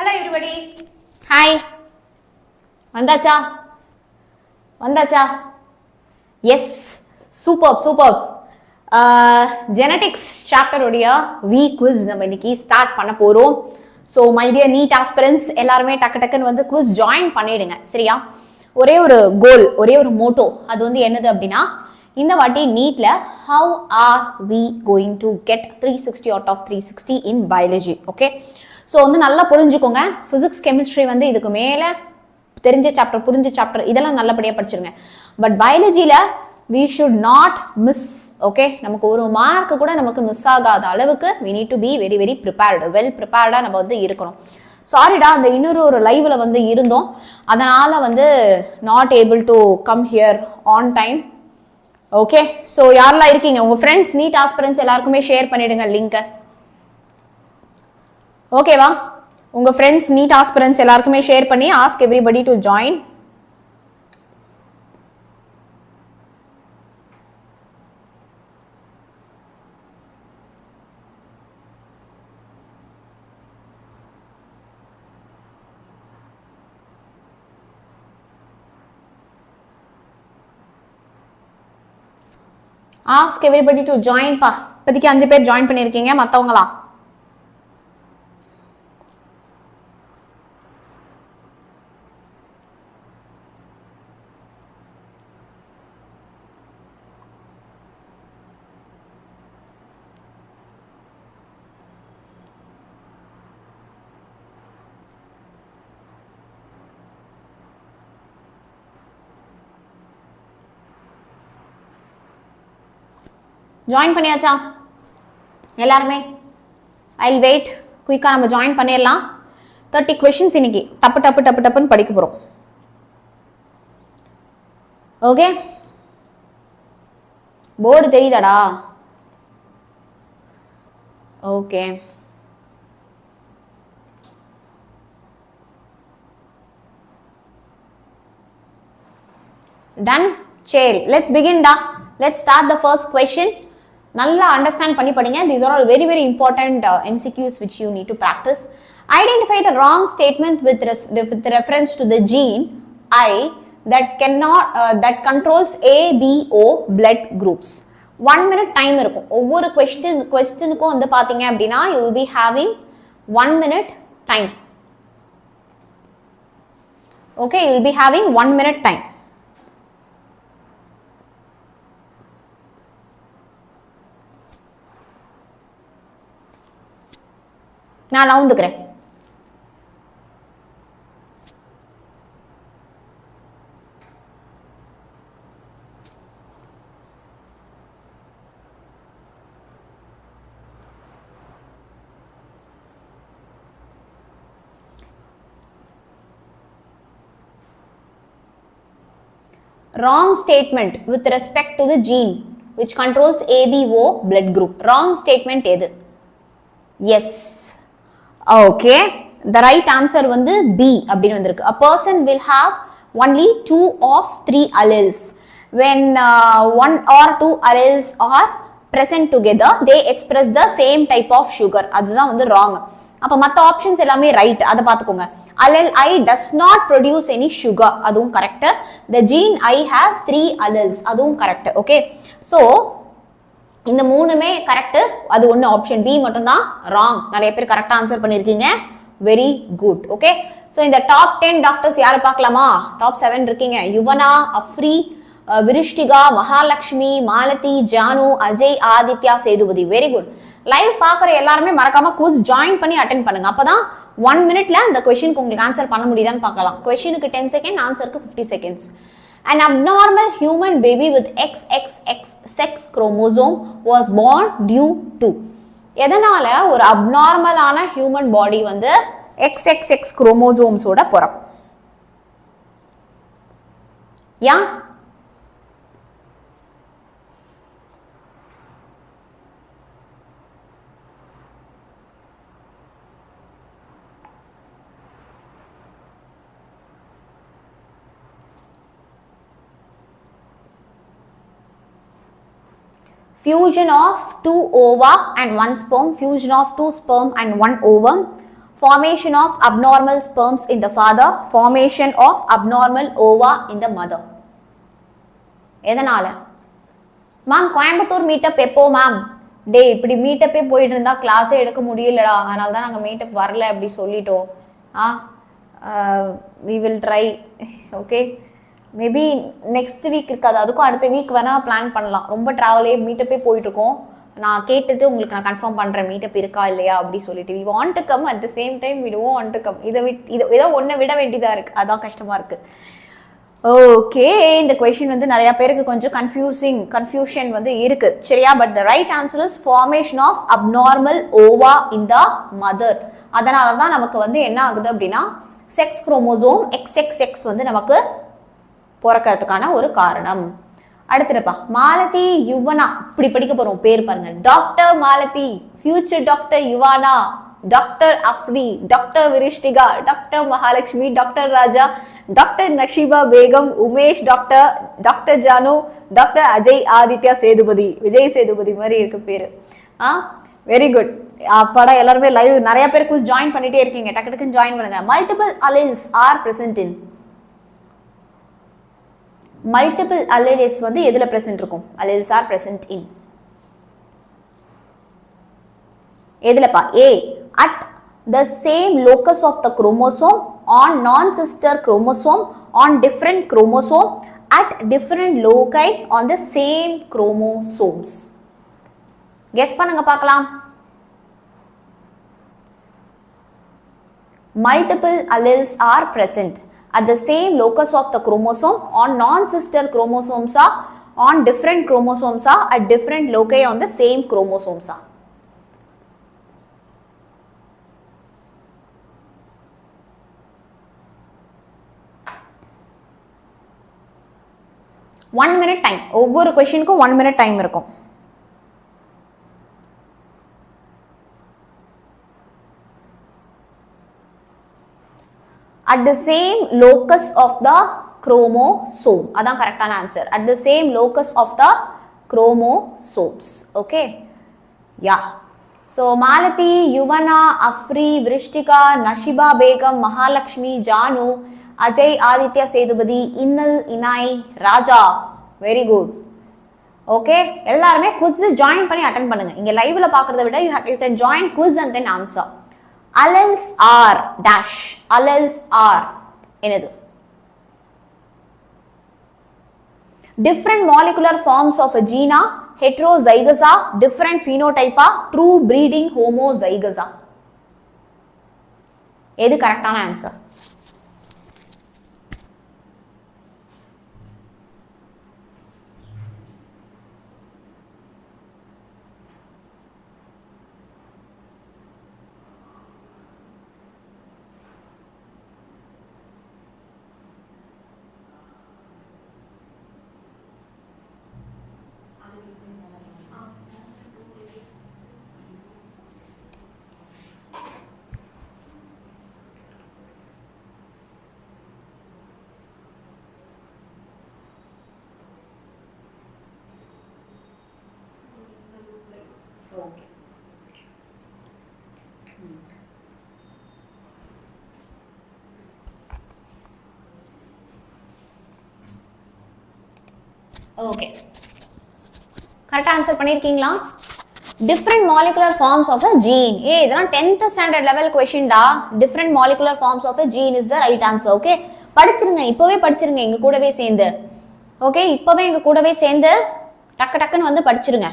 Hello everybody. Hi. Vandacha. Yes. Superb. Genetics chapter odia week quiz நம்ம இன்னைக்கு start பண்ண போறோம். So my dear NEET aspirants எல்லாரும் டக்கு வந்து quiz join பண்ணிடுங்க. சரியா? ஒரே ஒரு கோல், ஒரே ஒரு மோட்டோ. அது வந்து என்னது அப்படினா இந்த வாட்டி நீட்ல how are we going to get 360 out of 360 in biology? Okay? So வந்து நல்லா புரிஞ்சுக்கோங்க. Physics, chemistry வந்து இதுக்கு மேல தெரிஞ்ச சாப்டர், புரிஞ்ச சாப்டர் இதெல்லாம் நல்லபடியா படிச்சிருங்க. பட் பயாலஜில we should not miss. Okay? நமக்கு ஒரு மார்க் கூட நமக்கு மிஸ் ஆகாத அளவுக்கு we need to be very very prepared. Well prepared-ஆ நம்ம வந்து இருக்கணும். சாரிடா, அந்த இன்னொரு ஒரு லைவ்ல வந்து இருந்தோம். அதனால வந்து not able to come here on time. Okay? So யாரெல்லாம் இருக்கீங்க? உங்க friends NEET aspirants எல்லாருக்குமே ஷேர் பண்ணிடுங்க லிங்க். ஓகேவா? உங்க friends NEET aspirants எல்லாருக்குமே ஷேர் பண்ணி ask everybody to join. Ask everybody to join பா. இப்போதைக்கு 5 பேர் ஜாயின் பண்ணிருக்கீங்க, மத்தவங்களா? ஜாயின் பண்ணியாச்சா எல்லாருமே? I'll wait. குயிக்கா நம்ம ஜாயின் பண்ணிடலாம். 30 questions இன்னைக்கு டப்புன்னு படிக்க போறோம். ஓகே, போர்டு தெரியுதாடா? Okay, done. சரி, let's begin டா. Let's start the first question. நல்லா அண்டர்ஸ்டாண்ட் பண்ணி படிங்க. These are all very very important MCQs which you need to practice. Identify the wrong statement with reference to the gene I that controls ABO blood groups. 1 minute time இருக்கும். ஒவ்வொரு questionக்கும் வந்து பாத்தீங்க அப்படினா you will be having 1 minute time. Okay, you will be having 1 minute time. நான் நவுந்துக்கிறேன். Wrong statement with respect to the gene which controls ABO blood group. Wrong statement எது? Yes. Okay, the right answer வந்து B அப்படின்னு வந்திருக்கு. A person will have only 2 of 3 alleles. When 1 or 2 alleles are present together, they express the same type of sugar. அதுதான் வந்து wrong. அப்ப மத்த options எல்லாமே right. அத பாத்துக்கோங்க. Allele I does not produce any sugar. அதுவும் correct. The gene I has 3 alleles. அதுவும் correct. Okay, so இந்த மூணுமே கரெக்ட். அது ஒன்னு ஆப்ஷன் பி மட்டும் தான் ராங். நிறைய பேர் கரெக்ட்டா ஆன்சர் பண்ணிருக்கீங்க. Very good. ஓகே, சோ இந்த டாப் 10 டாக்டர்ஸ் யாரை பார்க்கலாமா? டாப் 7 இருக்கீங்க. Yuvana, Afri, Vrishtika, Mahalakshmi, Malathi, Janu, Ajay, Aditya, Sethupathi. Very good. Live பாக்குற எல்லாருமே மறக்காம குவிஸ் ஜாயின் பண்ணி அட்டெண்ட் பண்ணுங்க. அப்பதான் 1 மினிட்ல அந்த क्वेश्चनக்கு உங்களுக்கு ஆன்சர் பண்ண முடியுதான்னு பார்க்கலாம். क्वेश्चनக்கு 10 செகண்ட், ஆன்சருக்கு 50 seconds. An abnormal human baby with XXX sex chromosome was born due to. எதனால ஒரு abnormal-ஆன human body வந்து XXX chromosomes ஓட பிறக்கும்? யா? fusion of 2 ova and 1 sperm, fusion of 2 sperm and 1 ovum, Formation of abnormal sperms in the father, formation of abnormal ova in the mother. எதனால ma'am Coimbatore meetup எப்போ ma'am? டே இப்படி மீட்டப்பே போயிட்டு இருந்தா கிளாஸே எடுக்க முடியலடா, அதனால தான் நாங்கள் மீட்டப் வரல அப்படி சொல்லிட்டோம். We will try. Okay, maybe next week இருக்காது, அதுக்கும் அடுத்த வீக் வேணால் பிளான் பண்ணலாம். ரொம்ப ட்ராவலே மீட்டப்பே போயிட்டுருக்கோம். நான் கேட்டுட்டு உங்களுக்கு நான் கன்ஃபார்ம் பண்ணுறேன் மீட்டப் இருக்கா இல்லையா அப்படி சொல்லிட்டு. We want to come at the same time we don't want to come. இதை ஏதோ ஒன்றை விட வேண்டியதாக இருக்குது, அதான் கஷ்டமாக இருக்குது. ஓகே, இந்த கொஸ்டின் வந்து நிறைய பேருக்கு கொஞ்சம் கன்ஃபியூஷன் வந்து இருக்கு சரியா. But the right answer is formation of abnormal ova in the mother. அதனால தான் நமக்கு வந்து என்ன ஆகுது அப்படின்னா செக்ஸ் குரோமோசோம் XXX வந்து நமக்கு பிறக்கிறதுக்கான ஒரு காரணம். அடுத்துப்பா மாலதி யுவனா, இப்படி படிக்க போறோம் பேர் பாருங்க. Doctor Malathi, future doctor Yuvana, doctor Afri, doctor Vrishtika, doctor Mahalakshmi, doctor Raja, doctor Nakshiba Begum, Umesh doctor, doctor Janu, doctor Ajay Aditya Sethupathi, Vijay Sethupathi மாதிரி இருக்கு பேரு. Very good. அப்பாடா, எல்லாருமே லைவ் நிறைய பேர் குவிஸ் ஜாயின் பண்ணிட்டே இருக்கீங்க, டக்கு டக்குன்னு ஜாயின் பண்ணுங்க. Multiple alleles are present in. Multiple alleles வந்து எதுல பிரசன்ட் இருக்கும்? alleles ஆர் பிரசன்ட் இன் எதுலப்பா? A, at the same locus of the chromosome, on non-sister chromosome, on different chromosome, at different loci on the same chromosomes. Guess பண்ணுங்க பார்க்கலாம். Multiple alleles are present at the same locus of the chromosome, on non-sister chromosomes are, on different chromosomes are, at different loci on the same chromosomes are. One minute time. ஒவ்வொரு கொஸ்டினுக்கும் 1 minute time இருக்கும். At the same locus of the chromosome. அதான் கரெக்டான answer. At the same locus of the chromosomes. Okay? Yeah. So, Malati, Yuvana, Afri, Vrishtika, Nashiba Begum, Mahalakshmi, Janu, Ajay Aditya Sedubadi, Innal, Inai, Raja. Very good. Okay? எல்லாருமே quiz join பண்ணி attend பண்ணுங்க. இங்க லைவ்ல பார்க்கறத விட you can join quiz and then answer. Alleles are dash. Alleles are என்னது? Different molecular forms of a gene, heterozygous, different phenotype, true breeding homozygous. எது கரெக்டான ஆன்சர்? Okay. Okay. கரெக்டா ஆன்சர் பண்ணிருக்கீங்களா? Different molecular forms of a gene. இதெல்லாம் 10th standard level question டா. Different molecular forms of a gene is the right answer. Okay? படிச்சிருங்க, இப்பவே படிச்சிருங்க எங்க கூடவே சேர்ந்து. ஓகே, இப்பவே எங்க கூடவே சேர்ந்து டக்கு டக்குன்னு வந்து படிச்சிருங்க.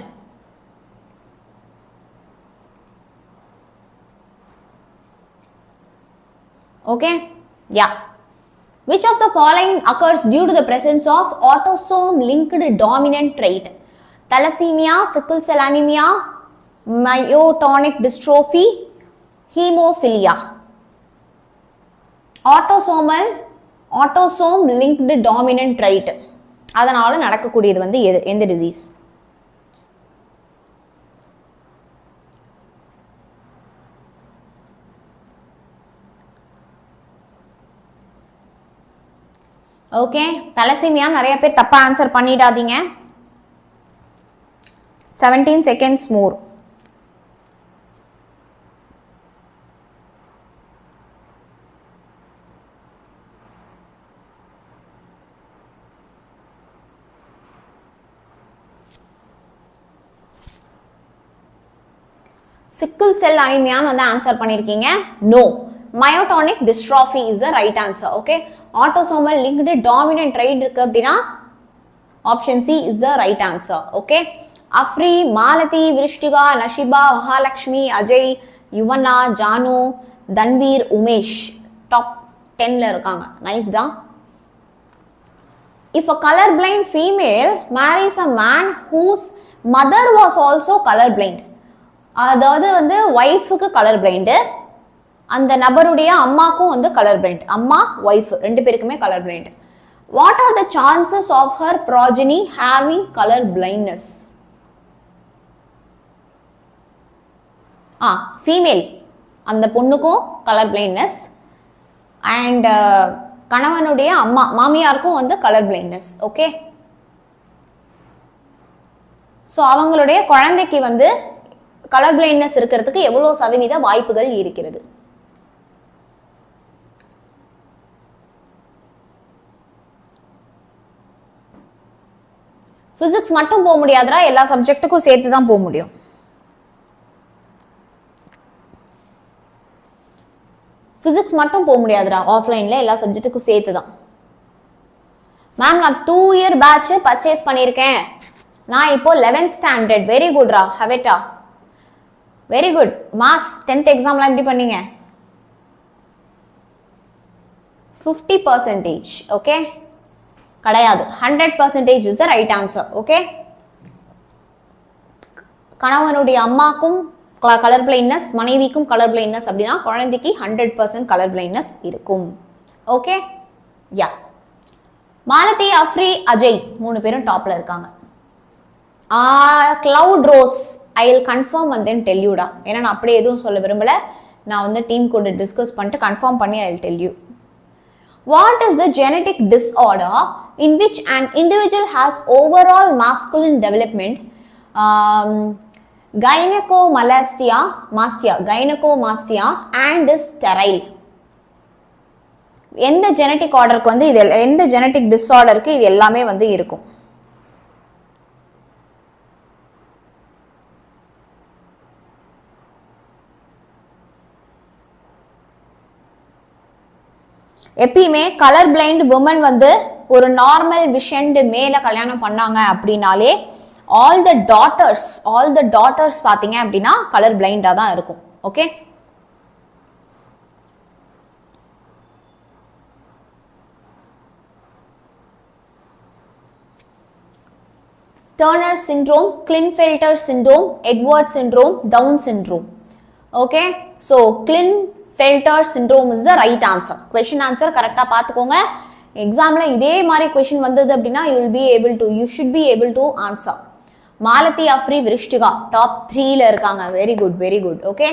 Okay? Yeah. Which of the following occurs due to the presence of autosome linked dominant trait? Thalassemia, sickle cell anemia, myotonic dystrophy, hemophilia. Autosome linked dominant trait. அதனால நடக்கக்கூடியது வந்து எந்த டிசீஸ்? ஓகே, தலசீமியா நிறைய பேர் தப்பா ஆன்சர் பண்ணிடாதீங்க. 17 seconds more. சிக்கிள் செல் அனிமியான்னு வந்து answer பண்ணிருக்கீங்க. No, myotonic dystrophy is the right answer. Okay, autosomal linked dominant trait இருக்கு அப்படின்னா option C is the right answer. Okay, Afri, Malathi, Vrishtika, Nashiba, Mahalakshmi, Ajay, Yuvana, Janu, Dhanveer, Umesh top 10ல இருக்காங்க. நைஸ் தான். If a colorblind female marries a man whose mother was also colorblind, அதாவது வந்து ஒய்ஃபுக்கு colour blind, அந்த நபருடைய அம்மாக்கும் வந்து கலர் பிளைண்ட், அம்மா ஒய்ஃப் ரெண்டு பேருக்குமே colour blind. What are the chances of her progeny having colour blindness? Female அந்த பொண்ணுக்கும் கலர் பிளைண்ட்னஸ் அண்ட் கணவனுடைய அம்மா மாமியாருக்கும் வந்து கலர் பிளைண்ட்னஸ். ஓகே, ஸோ அவங்களுடைய குழந்தைக்கு வந்து கலர் பிளைண்ட்னஸ் இருக்கிறதுக்கு எவ்வளவு சதவீத வாய்ப்புகள் இருக்கிறது? பிசிக்ஸ் மட்டும் போக முடியாதுடா, எல்லா சப்ஜெக்ட்டுக்கும் சேர்த்து தான் போக முடியும். பிசிக்ஸ் மட்டும் போக முடியாதுடா, ஆஃப்லைன்ல எல்லா சப்ஜெக்ட்டுக்கும் சேர்த்து தான். மேம் நான் 2 இயர் பேட்ச் பர்ச்சேஸ் பண்ணியிருக்கேன், நான் இப்போ 11th ஸ்டாண்டர்ட். வெரி குட்ரா ஹவெட்டா, வெரி குட். மாஸ் 10th எக்ஸாம்லாம் எப்படி பண்ணீங்க? 50%. ஓகே, கிடையாது, 100% is the right answer. Okay, கணவனுடைய அம்மாக்கும் கலர் பிளைண்ட்னஸ், மனைவிக்கும் கலர் பிளைண்ட்னஸ் அப்படின்னா குழந்தைக்கு 100% கலர் பிளைண்ட்னஸ் இருக்கும். Okay, yeah. மாலதி, அஃப்ரி, அஜய் 3 பேரும் டாப்ல இருக்காங்க. Cloud rose I will confirm and then tell யூடா. ஏன்னா நான் அப்படியே எதுவும் சொல்ல விரும்பல, நான் வந்து டீம் கூட டிஸ்கஸ் பண்ணிட்டு கன்ஃபார்ம் பண்ணி I will tell you. What is the genetic disorder in which an individual has overall masculine development, gynecomastia and is sterile? எந்த ஜெனடிக் ஆர்டருக்கு வந்து இது, எந்த ஜெனடிக் டிஸ்ஆர்டருக்கு இது எல்லாமே வந்து இருக்கும்? எப்பயுமே கலர் பிளைண்ட் உமன் வந்து ஒரு நார்மல் விஷன்டு மேல கல்யாணம் பண்ணாங்க அப்படின்னாலே ஆல் த டாட்டர்ஸ் பாத்தீங்க அப்படின்னா கலர் பிளைண்டா தான் இருக்கும். Okay, Turner syndrome, Klinefelter syndrome, Edward syndrome, Down syndrome. Okay, so Klinefelter syndrome is the right answer. Question answer கரெக்டா பாத்துக்கோங்க. எக்ஸாம்ல இதே மாதிரி question வந்தது அப்படின்னா you should be able to answer. Malathi, Afri, Vrishtika top 3ல இருக்காங்க. Very good, very good. Okay,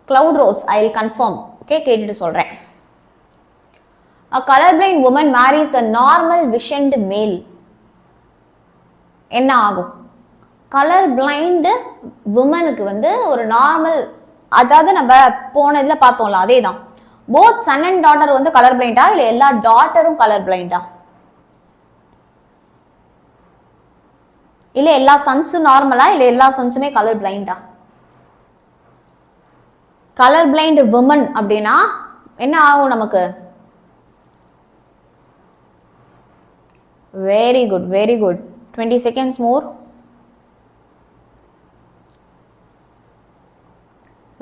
cloud rose I will confirm. Okay, கேட்டுட்டு சொல்றேன். A colorblind woman marries a normal visioned male, என்ன ஆகும்? கலர் பிளைண்ட் உமனுக்கு வந்து ஒரு நார்மல், அதாவது நம்ம போன இதுல பார்த்தோம்ல அதேதான். போத் சன் அண்ட் டாட்டர் வந்து கலர் பிளைண்டா, இல்ல எல்லா டாட்டரும் கலர் பிளைண்டா, இல்ல எல்லா சன்ஸும் நார்மலா, இல்ல எல்லா சன்ஸுமே கலர் பிளைண்டா? கலர் பிளைண்ட் உமன் அப்படின்னா என்ன ஆகும் நமக்கு? Very good, very good. 20 seconds more.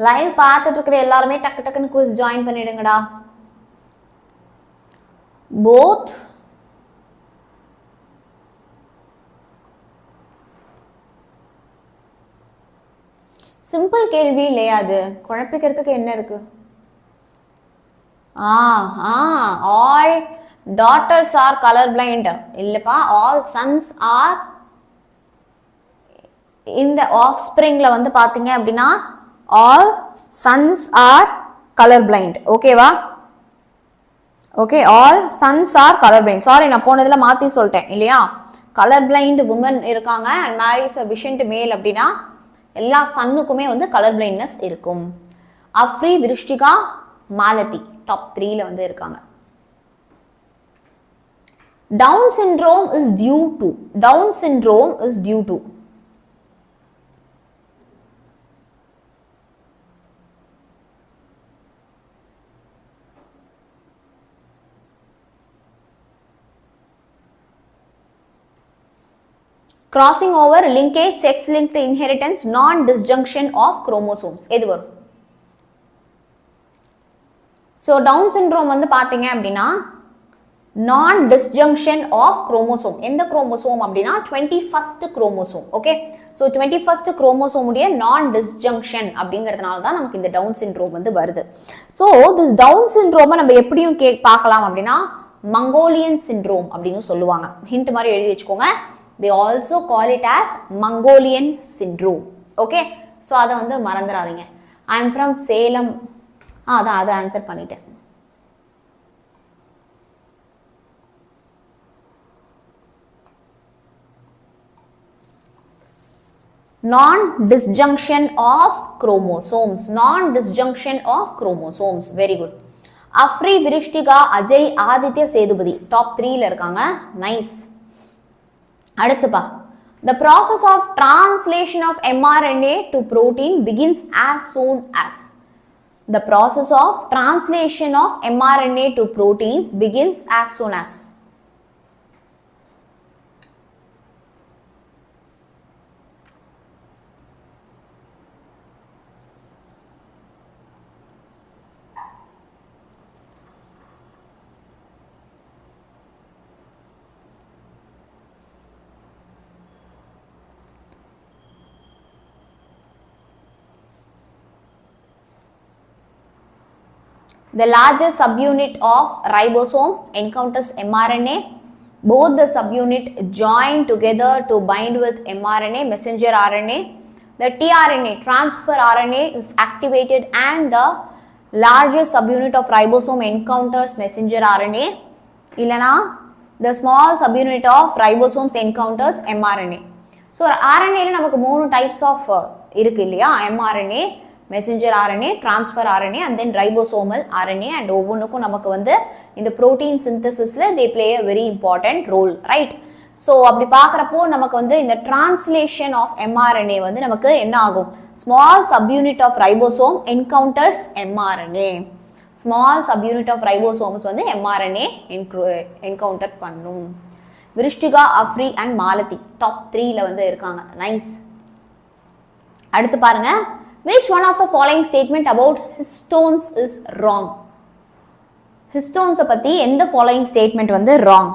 Live பார்த்துட்டு இருக்கிற எல்லாருமே டக்கு டக்குன்னு குவிஸ் ஜாயின் பண்ணிடுங்கடா. போத் சிம்பிள் கேள்வி இல்லையா? அது குழப்பிக்கிறதுக்கு என்ன இருக்கு? All daughters are colour blind இல்லப்பா, ஆல் சன்ஸ் ஆர். இந்த ஆஃப் ஸ்பிரிங்ல வந்து பாத்தீங்க அப்படின்னா all sons are color blind. ஓகேவா? Okay, all sons are color blind. Sorry, நான் போனதுல மாத்தி சொல்லிட்டேன் இல்லையா? கலர் பிளைண்ட் உமன் இருக்காங்க and marries a visioned male அப்படின்னா எல்லா சன்னுக்குமே வந்து கலர் பிளைண்ட்னஸ் இருக்கும். அஃப்ரி, விருஷ்டிகா, மாலதி டாப் 3ல வந்து இருக்காங்க. Down syndrome is due to crossing over, linkage, sex linked inheritance, non disjunction of chromosomes. எது வரும்? So down syndrome வந்து பாத்தீங்க அப்படினா non disjunction of chromosome. எந்த chromosome அப்படினா 21st chromosome. Okay, so 21st chromosome உடைய non disjunction அப்படிங்கிறதுனால தான் நமக்கு இந்த down syndrome வந்து வருது. So this down syndrome நம்ம எப்படியும் பார்க்கலாம் அப்படினா Mongolian syndrome அப்படினு சொல்லுவாங்க. ஹிண்ட் மாதிரி எழுதி வெச்சுக்கோங்க. They also call it as Mongolian syndrome. Okay, so அத வந்து மறந்துடாதீங்க. I am from Salem. அத ஆன்சர் பண்ணிட்டேன். Non-disjunction of chromosomes. Non-disjunction of chromosomes. Very good. Afri, Virishtiga, Ajay, Aditya, Sedupati. Top 3 ல இருக்காங்க. Nice. அடுத்துப்பா. The process of translation of mRNA to protein begins as soon as. The process of translation of mRNA to proteins begins as soon as. The largest subunit of ribosome encounters mRNA. Both the subunit join together to bind with mRNA, messenger RNA. The tRNA, transfer RNA, is activated and the largest subunit of ribosome encounters messenger RNA. Ilana, the small subunit of ribosomes encounters mRNA. So RNA la namakku மூணு types of இருக்கு இல்லையா? mRNA, messenger RNA, transfer RNA and then ribosomal RNA, and ஒவ்வொன்றுக்கும் நமக்கு வந்து இந்த protein synthesisல they play a very important role, right? So அப்படி பார்க்கறப்போ நமக்கு வந்து இந்த translation of mRNA வந்து நமக்கு என்ன ஆகும்? Small subunit of ribosome encounters mRNA. Small subunit of ribosomes வந்து mRNA encounter பண்ணும். Virishtiga, Afri and Malathi top 3 ல வந்து இருக்காங்க. Nice. அடுத்து பாருங்க. Which one of the following statement about histones is wrong? Histones பத்தி எந்த following statement வந்து wrong?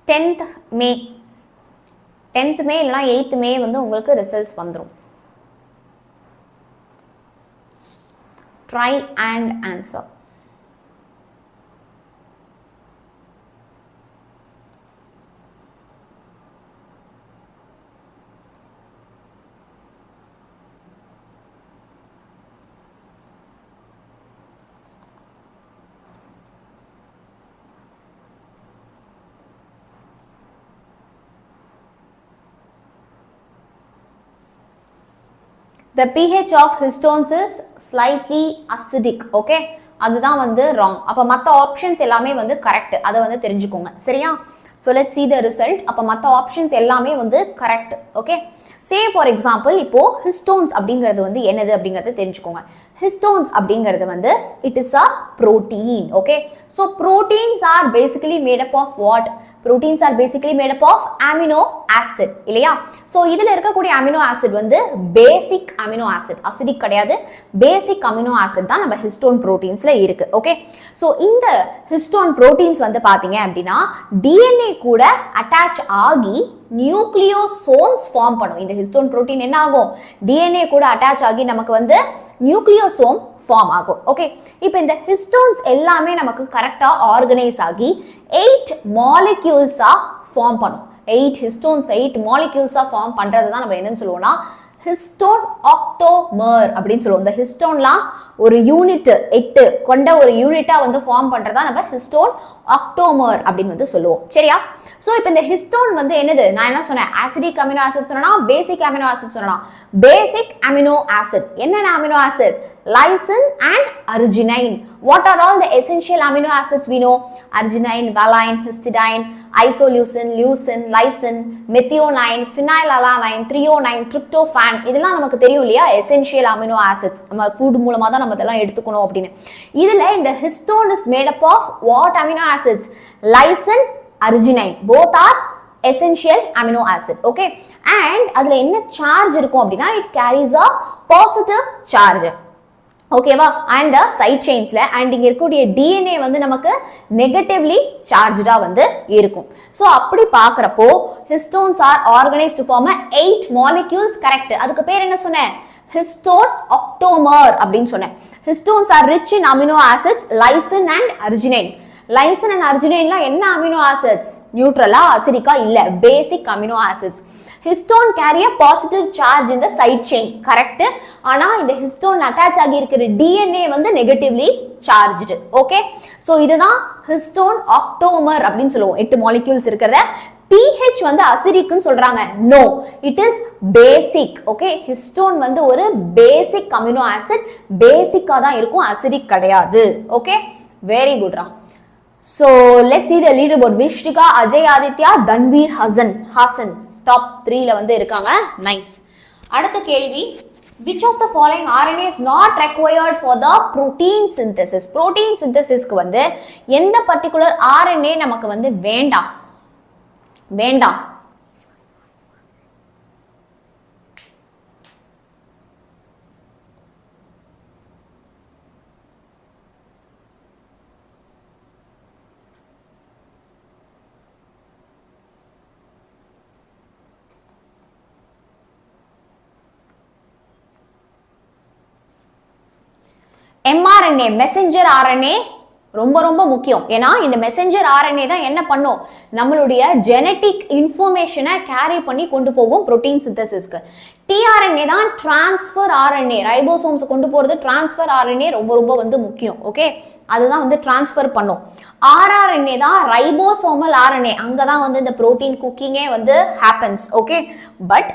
Tenth May இல்லைனா 8th May வந்து உங்களுக்கு ரிசல்ட்ஸ் வந்துடும். Try and answer. The pH of histones is slightly acidic. Okay, அதுதான் வந்து wrong. அப்ப மத்த ஆப்ஷன்ஸ் எல்லாமே வந்து கரெக்ட். அத வந்து தெரிஞ்சுக்கோங்க. சரியா? So let's see the result. அப்ப மத்த ஆப்ஷன்ஸ் எல்லாமே வந்து correct. Okay, say for example இப்போ histones அப்படிங்கிறது வந்து என்னது அப்படிங்கறத தெரிஞ்சுக்கோங்க. Histones அப்படிங்கிறது வந்து it is a protein. Okay, so proteins are basically made up of what? Proteins are basically made up of amino acid இல்லையா? So இதுல இருக்கக்கூடிய amino acid வந்து basic amino acid, acidic கிடையாது, basic amino acid தான் நம்ம histone proteinsல இருக்கு. Okay, so இந்த histone proteins வந்து பாத்தீங்க அப்படின்னா DNA கூட attach ஆகி nucleosomes form பண்ணும். இந்த histone protein என்ன ஆகும்? DNA கூட attach ஆகி நமக்கு வந்து nucleosome form ஆகும். ஓகே, இப்போ இந்த histones எல்லாமே நமக்கு கரெக்டா ஆர்கனைஸ் ஆகி 8 molecules form பண்ணும். 8 histones 8 molecules form பண்றது தான் நம்ம என்னன்னு சொல்லுவோம்னா ஹிஸ்டோன் ஆக்டோமர் அப்படின்னு சொல்லுவோம். இந்த ஹிஸ்டோன்லாம் ஒரு யூனிட் 8 கொண்ட ஒரு யூனிட்டா வந்து ஃபார்ம் பண்றதா நம்ம ஹிஸ்டோன் ஆக்டோமர் அப்படின்னு வந்து சொல்லுவோம். சரியா? சோ இப்போ இந்த ஹிஸ்டோன் வந்து என்னது? நான் என்ன சொன்னேன்? ஆசிடிக் அமினோ ஆசிட் சொன்னா, பேசிக் அமினோ ஆசிட் சொன்னா. பேசிக் அமினோ ஆசிட் என்னென்ன amino acid? Lysine and arginine. What are all the essential amino acids we know? Arginine, valine, histidine, isoleucine, leucine, lysine, methionine, phenylalanine, threonine, tryptophan. இதெல்லாம் நமக்கு தெரியும் இல்லையா? essential amino acids. நம்ம food மூலமா தான் நம்ம இதெல்லாம் எடுத்துக்கணும் அப்படின்னு. இதுல இந்த histone is made up of what amino acids? Lysine, arginine. Both are essential amino acid. Okay? And அதுல என்ன சார்ஜ் இருக்கும் அப்படின்னா, it carries a positive charge. ஓகேவா? அண்ட் த சைட் செயின்ஸ்ல அண்ட் இங்க இருக்கக்கூடிய டிஎன்ஏ வந்து நமக்கு நெகட்டிவ்லி சார்ஜ்டா வந்து இருக்கும். சோ அப்படி பார்க்கறப்போ histones are organised to form 8 molecules. Correct. அதுக்கு பேர் என்ன சொன்னேன்? ஹிஸ்டோன் ஆக்டோமர் அப்படின்னு சொன்னேன். Histones are rich in amino acids lysine and arginine. Lysine and அர்ஜினைன்லாம் என்ன அமினோ ஆசிட்ஸ்? நியூட்ரலா, அசிடிக்கா? இல்ல, basic amino acids. Histone carry a positive charge in the side chain. Correct? ஆனா இந்த histone attach ஆகி இருக்கிற DNA வந்து negatively charged. Okay? So இதுதான் histone octomer அப்படின்னு சொல்லுவோம். 8 molecules இருக்கிறத. pH வந்து acidic ன்னு சொல்றாங்க. No, it is basic. Okay? Histone வந்து ஒரு basic amino acid. Basic-ஆ தான் இருக்கும், acidic கிடையாது. Okay? Very good ரா. So let's see the leaderboard. Vishtika, Ajay Aditya, Dhanveer Hasan. Top 3ல வந்து இருக்காங்க. நைஸ். அடுத்த கேள்வி, which of the following RNA is not required for the protein synthesis? protein synthesisக்கு வந்து எந்த particular RNA நமக்கு வந்து வேண்டாம்? mRNA, மெசஞ்சர் RNA ரொம்ப ரொம்ப முக்கியம். ஏன்னா இந்த மெசஞ்சர் RNA தான் என்ன பண்ணும்? நம்மளுடைய ஜெனடிக் இன்ஃபர்மேஷனை கேரி பண்ணி கொண்டு போகும் புரோட்டீன் சிந்தசிஸ்க்கு. tRNA தான் டிரான்ஸ்ஃபர் RNA. ரைபோசோம்ஸ் கொண்டு போறது டிரான்ஸ்ஃபர் RNA ரொம்ப ரொம்ப வந்து முக்கியம். ஓகே, அதுதான் வந்து டிரான்ஸ்ஃபர் பண்ணும். rRNA தான் ரைபோசோமல் RNA. அங்கதான் வந்து இந்த புரோட்டீன் குக்கிங்கே வந்து ஹேப்பன்ஸ். ஓகே, பட்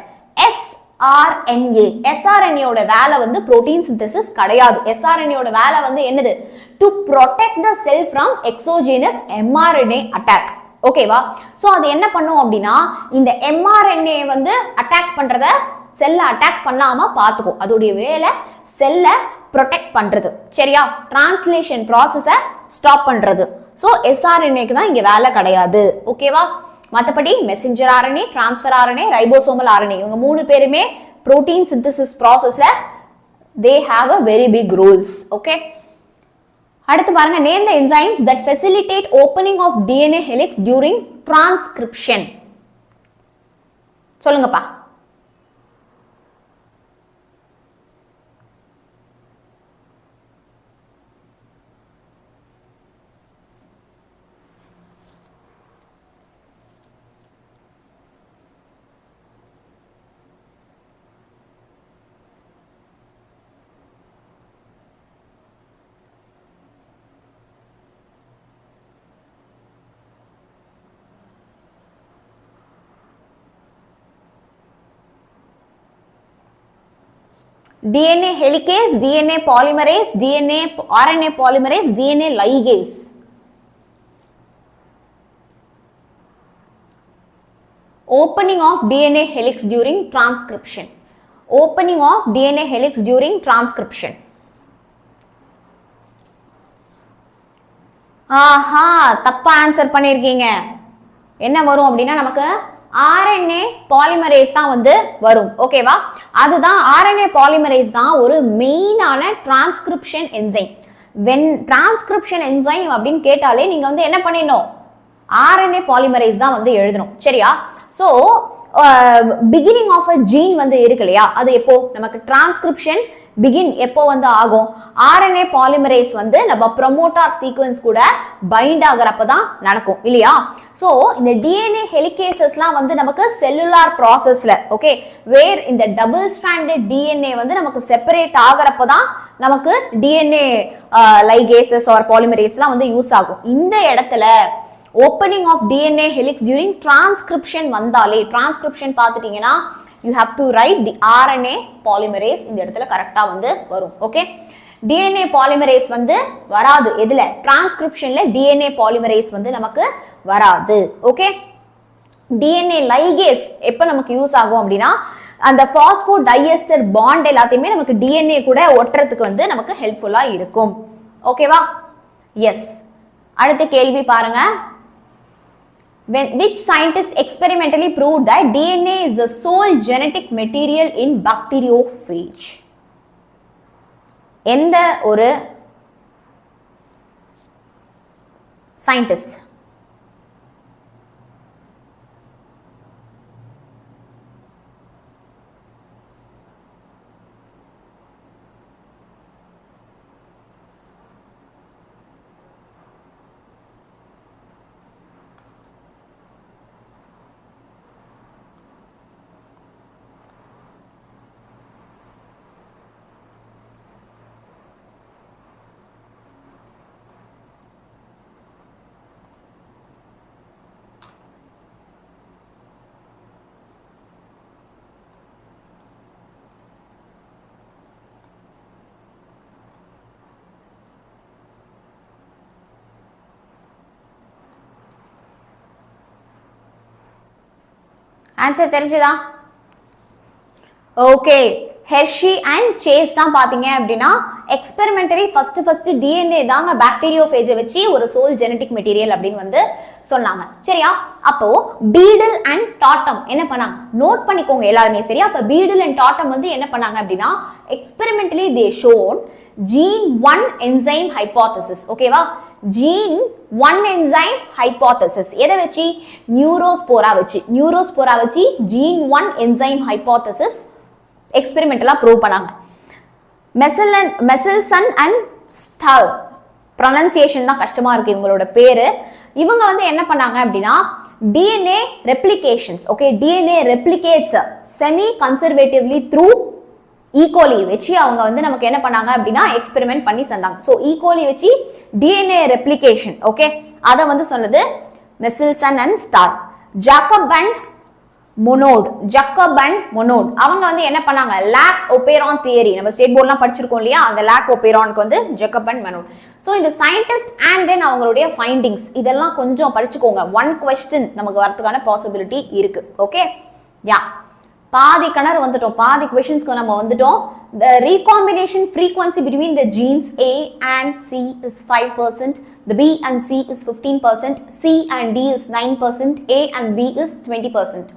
sRNA ஓட வேலை வந்து புரோட்டீன் சிந்தசிஸ் கிடையாது. sRNA ஓட வேலை வந்து என்னது? To protect the sell from exogenous mRNA attack. ஓகேவா? சோ அது என்ன பண்ணும் அப்படின்னா, இந்த mRNA வந்து அட்டாக் பண்றத செல்ல அட்டாக் பண்ணாம பாத்துக்கும். அதோடைய வேலை செல்ல ப்ரொடெக்ட் பண்றது. சரியா? டிரான்ஸ்லேஷன் ப்ராசஸை ஸ்டாப் பண்றது. சோ sRNAக்கு தான் இங்க வேலை கிடையாது. ஓகேவா? மற்றபடி messenger RNA, transfer RNA, ribosomal RNA இவங்க 3 பேருமே புரோட்டீன் சிந்தசிஸ் ப்ராசஸ்ல they have a very big roles. Okay? அடுத்து பாருங்க, name the enzymes that facilitate opening of DNA helix during transcription. சொல்லுங்கப்பா. DNA helicase, DNA polymerase, RNA polymerase, DNA ligase. Opening of DNA helix during transcription. Opening of DNA helix during transcription. ஆஹா, தப்பா answer பண்ணிருக்கீங்க. என்ன வரும் அப்படின்னா நமக்கு RNA polymerase தான் வந்து வரும். ஓகேவா? அதுதான் RNA polymerase தான் ஒரு மெயினான transcription enzyme. when transcription enzyme அப்படின்னு கேட்டாலே நீங்க வந்து என்ன பண்ணிடணும்? RNA polymerase தான் வந்து எழுதணும். சரியா? So beginning of a gene வந்து இருக்கு இல்லையா, அது எப்போ நமக்கு டிரான்ஸ்கிரிப்ஷன் பிகின் எப்போ வந்து ஆகும், RNA பாலிமரேஸ் வந்து நம்ம ப்ரோமோட்டார் சீக்வன்ஸ் கூட பைண்ட் ஆகிறப்ப தான் நடக்கும் இல்லையா. ஸோ இந்த DNA ஹெலிகேசஸ்லாம் வந்து நமக்கு செல்லுலார் ப்ராசஸ்ல ஓகே வேர் இந்த டபுள் ஸ்ட்ராண்டட் DNA வந்து நமக்கு செப்பரேட் ஆகிறப்ப தான் நமக்கு DNA லைகேசஸ் ஆர் பாலிமரேஸ்லாம் வந்து யூஸ் ஆகும். இந்த இடத்துல opening of DNA helix during transcription வந்தாலே, transcription பார்த்துட்டீங்கன்னா you have to write the RNA polymerase இந்த இடத்துல கரெக்டா வந்து வரும். ஓகே, DNA polymerase வந்து வராது எதுல, டிரான்ஸ்கிரிப்ஷன்ல DNA polymerase வந்து நமக்கு வராது. ஓகே, DNA ligase எப்ப நமக்கு யூஸ் ஆகும் அப்படின்னா அந்த பாஸ்போடைஎஸ்டர் பாண்ட் எல்லாத்தையுமே நமக்கு DNA கூட ஒட்டுறதுக்கு வந்து நமக்கு ஹெல்ப்ஃபுல்லா இருக்கும். ஓகேவா? எஸ். அடுத்த கேள்வி பாருங்க. Which scientist experimentally proved that DNA is the sole genetic material in bacteriophage? எந்த ஒரு scientist? ஆன்சர் தெரிஞ்சுதா? ஓகே, ஹெர்ஷி அண்ட் சேஸ் தான் பாத்தீங்க அப்படின்னா எக்ஸ்பெரிமெண்டரி ஃபர்ஸ்ட் DNA தாங்க பாக்டீரியோஃபேஜை வச்சு ஒரு சோல் ஜெனடிக் மெட்டீரியல் அப்படின்னு வந்து சொன்னாங்க. சரியா? அப்போ பீடில் அண்ட் டாட்டம் என்ன பண்ணாங்க நோட் பண்ணிக்கோங்க எல்லாருமே. சரியா? அப்ப பீடில் அண்ட் டாட்டம் வந்து என்ன பண்ணாங்க அப்படின்னா எக்ஸ்பெரிமெண்டலி தே ஷோட் gene 1 enzyme hypothesis. ஓகேவா? gene 1 enzyme hypothesis எதை வச்சு, நியூரோஸ்போரா வச்சு gene 1 enzyme hypothesis எக்ஸ்பெரிமெண்டலா ப்ரூவ் பண்ணாங்க. மெசல்சன் அண்ட் ஸ்டால், ப்ரொனன்சியேஷன் தான் கஷ்டமா இருக்கு இவங்களோட பேரு. இவங்க வந்து என்ன பண்ணாங்க அப்படின்னா DNA replications, okay, DNA replicates semi conservatively through E. coli வச்சு அவங்க வந்து நமக்கு என்ன பண்ணாங்க அப்படின்னா எக்ஸ்பெரிமெண்ட் பண்ணி செஞ்சாங்க. So E. coli வச்சு DNA replication, ஓகே, அதை வந்து சொன்னது Meselson and stall. Jacob and Monod அவங்க வந்து என்ன பண்ணாங்க லாக் ஒபேரான் தியரி, நம்ம ஸ்டேட் போர்ட்லாம் படிச்சிருக்கோம் இல்லையா, அந்த லாக் ஒபேரானுக்கு வந்து ஜாக்கப் அண்ட் மொனோட். ஸோ இந்த சயின்டிஸ்ட் அண்ட் தென் அவங்களுடைய ஃபைண்டிங்ஸ் இதெல்லாம் கொஞ்சம் படிச்சுக்கோங்க. 1 question நமக்கு வரதுக்கான பாசிபிலிட்டி இருக்கு. ஓகே, யா, பாதி கிணறு வந்துட்டோம், பாதி கொஸ்டின்ஸ்க்கு நம்ம வந்துட்டோம். The recombination frequency between the genes A and C is 5%, the B and C is 15%, C and D is 9%, A and B is 20%,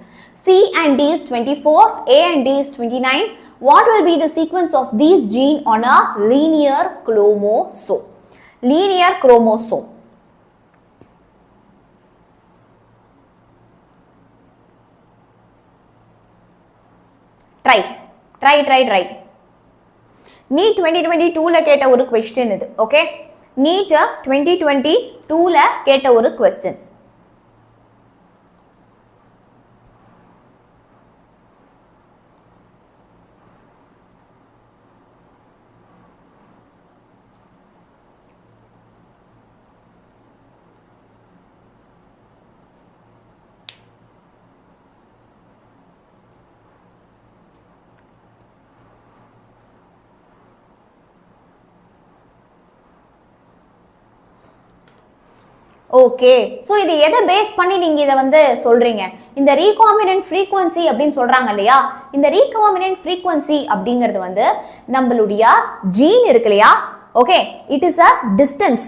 C and D is 24, A and D is 29. What will be the sequence of these genes on a linear chromosome? Try. NEET 2022 கேட்ட ஒரு question இது. Okay, NEET 2022 கேட்ட ஒரு question. Okay, so இது எதை base பண்ணி நீங்க இத வந்து சொல்றீங்க, இந்த ரீகாம்பினன்ட் ஃப்ரீக்வன்சி அப்படின்னு சொல்றாங்க இல்லையா, இந்த ரீகாம்பினன்ட் ஃப்ரீக்வன்சி அப்படிங்கிறது வந்து நம்மளுடைய ஜீன் இருக்கு இல்லையா, okay, it is a distance,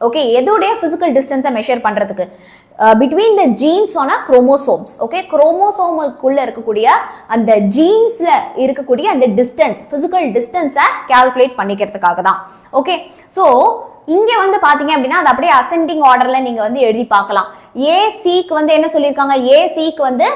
okay, எதோடைய பிசிக்கல் டிஸ்டன்ஸை மெஷர் பண்றதுக்கு between the genes on chromosomes, okay, குரோமோசோமுக்குள்ள இருக்கக்கூடிய அந்த ஜீன்ஸ்ல இருக்கக்கூடிய அந்த டிஸ்டன்ஸ், பிசிக்கல் டிஸ்டன்ஸை கால்குலேட் பண்ணிக்கிறதுக்காக தான். ஓகே, சோ இங்க வந்து பாத்தீங்க அப்படின்னா அது அப்படியே அசெண்டிங் ஆர்டர்ல நீங்க வந்து எழுதி பார்க்கலாம். ஏசிக்கு வந்து என்ன சொல்லியிருக்காங்க, ஏசிக்கு வந்து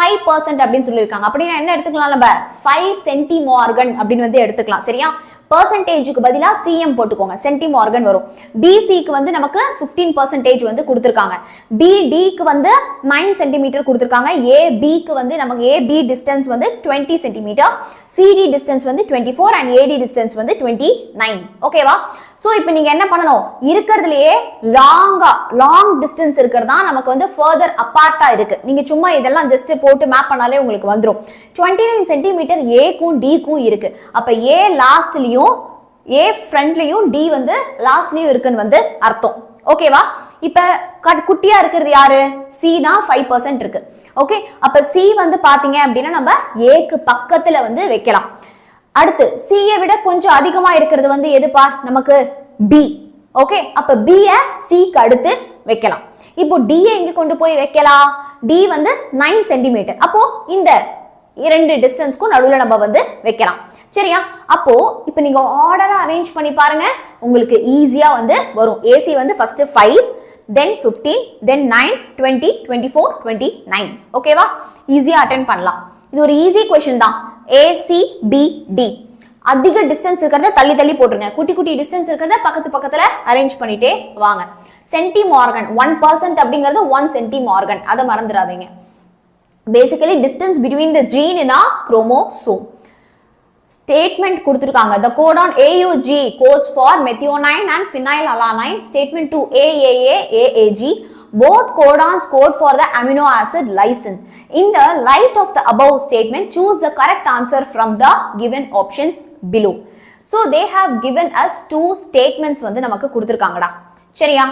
5% அப்படின்னு சொல்லியிருக்காங்க. அப்படின்னா என்ன எடுத்துக்கலாம் நம்ம 5 சென்டிமார்கன் அப்படின்னு வந்து எடுத்துக்கலாம். சரியா? பெர்சன்டேஜுக்கு பதிலா சிஎம் போட்டுக்கோங்க, சென்டிமார்கன் வரும். பிசிக்கு வந்து நமக்கு 15% வந்து கொடுத்துருக்காங்க. பிடிக்கு வந்து 9 சென்டிமீட்டர் கொடுத்துருக்காங்க. ஏபிக்கு வந்து நமக்கு ஏபி டிஸ்டன்ஸ் வந்து 20 சென்டிமீட்டர், சிடி டிஸ்டன்ஸ் வந்து 24 அண்ட் ஏடி டிஸ்டன்ஸ் வந்து 29. ஓகேவா? சோ இப்போ நீங்க என்ன பண்ணணும், இருக்கிறதுலயே லாங் டிஸ்டன்ஸ் இருக்கிறது தான் நமக்கு வந்து ஃபர்தர் அப்பார்ட்டா இருக்கு. நீங்க சும்மா இதெல்லாம் ஜஸ்ட் போட்டு மேப் பண்ணாலே உங்களுக்கு வந்துடும். 29 சென்டிமீட்டர் ஏக்கும் டிக்கும் இருக்கு. அப்ப ஏ லாஸ்ட்லயும் ஏ ஃப்ரண்ட்லயும் டி வந்து லாஸ்ட்லயும் இருக்குன்னு வந்து அர்த்தம். ஓகேவா? இப்ப குட்டியா இருக்கிறது யாரு? சி தான் 5% இருக்கு. ஓகே, அப்ப சி வந்து பாத்தீங்க அப்படின்னா நம்ம ஏக்கு பக்கத்துல வந்து வைக்கலாம். அடுத்து சியை விட கொஞ்சம் அதிகமா இருக்கிறது வந்து எதுப்பா? நமக்கு பி. ஓகே, அப்ப பிய சிக்கு அடுத்து வைக்கலாம். இப்போ டி எங்க கொண்டு போய் வைக்கலாம்? டி வந்து 9 சென்டிமீட்டர். அப்போ இந்த இரண்டு டிஸ்டன்ஸ்க்கும் நடுவுல நம்ம வந்து வைக்கலாம். சரியா? அப்போ இப்போ நீங்க ஆர்டரா அரேஞ்ச் பண்ணி பாருங்க, உங்களுக்கு ஈஸியா வந்து வரும். ஏசி வந்து ஃபர்ஸ்ட் 5, then 15, then 9, 20, 24, 29. ஓகேவா? ஈஸியா அட்டெண்ட் பண்ணலாம். இது ஒரு ஈஸி क्वेश्चन தான். ஏசிபிடி அதிக டிஸ்டன்ஸ் இருக்கிறத தள்ளி தள்ளி போட்டுருங்க, குட்டி குட்டி டிஸ்டன்ஸ் இருக்கிறத பக்கத்துல அரேஞ்ச் பண்ணிட்டே வாங்க. சென்டிமார்கன் 1% அப்படிங்கிறது 1 சென்டிமார்கன், அதை மறந்துடாதீங்க. Basically distance between the gene in a chromosome. Statement கொடுத்திருக்காங்க. The codon AUG codes for methionine and phenylalanine. Statement 2 AAA AAG. Both codons code for the amino acid lysine. In the light of the above statement, choose the correct answer from the given options below. So they have given us two statements வந்து நமக்கு கொடுத்திருக்காங்கடா. சரியா?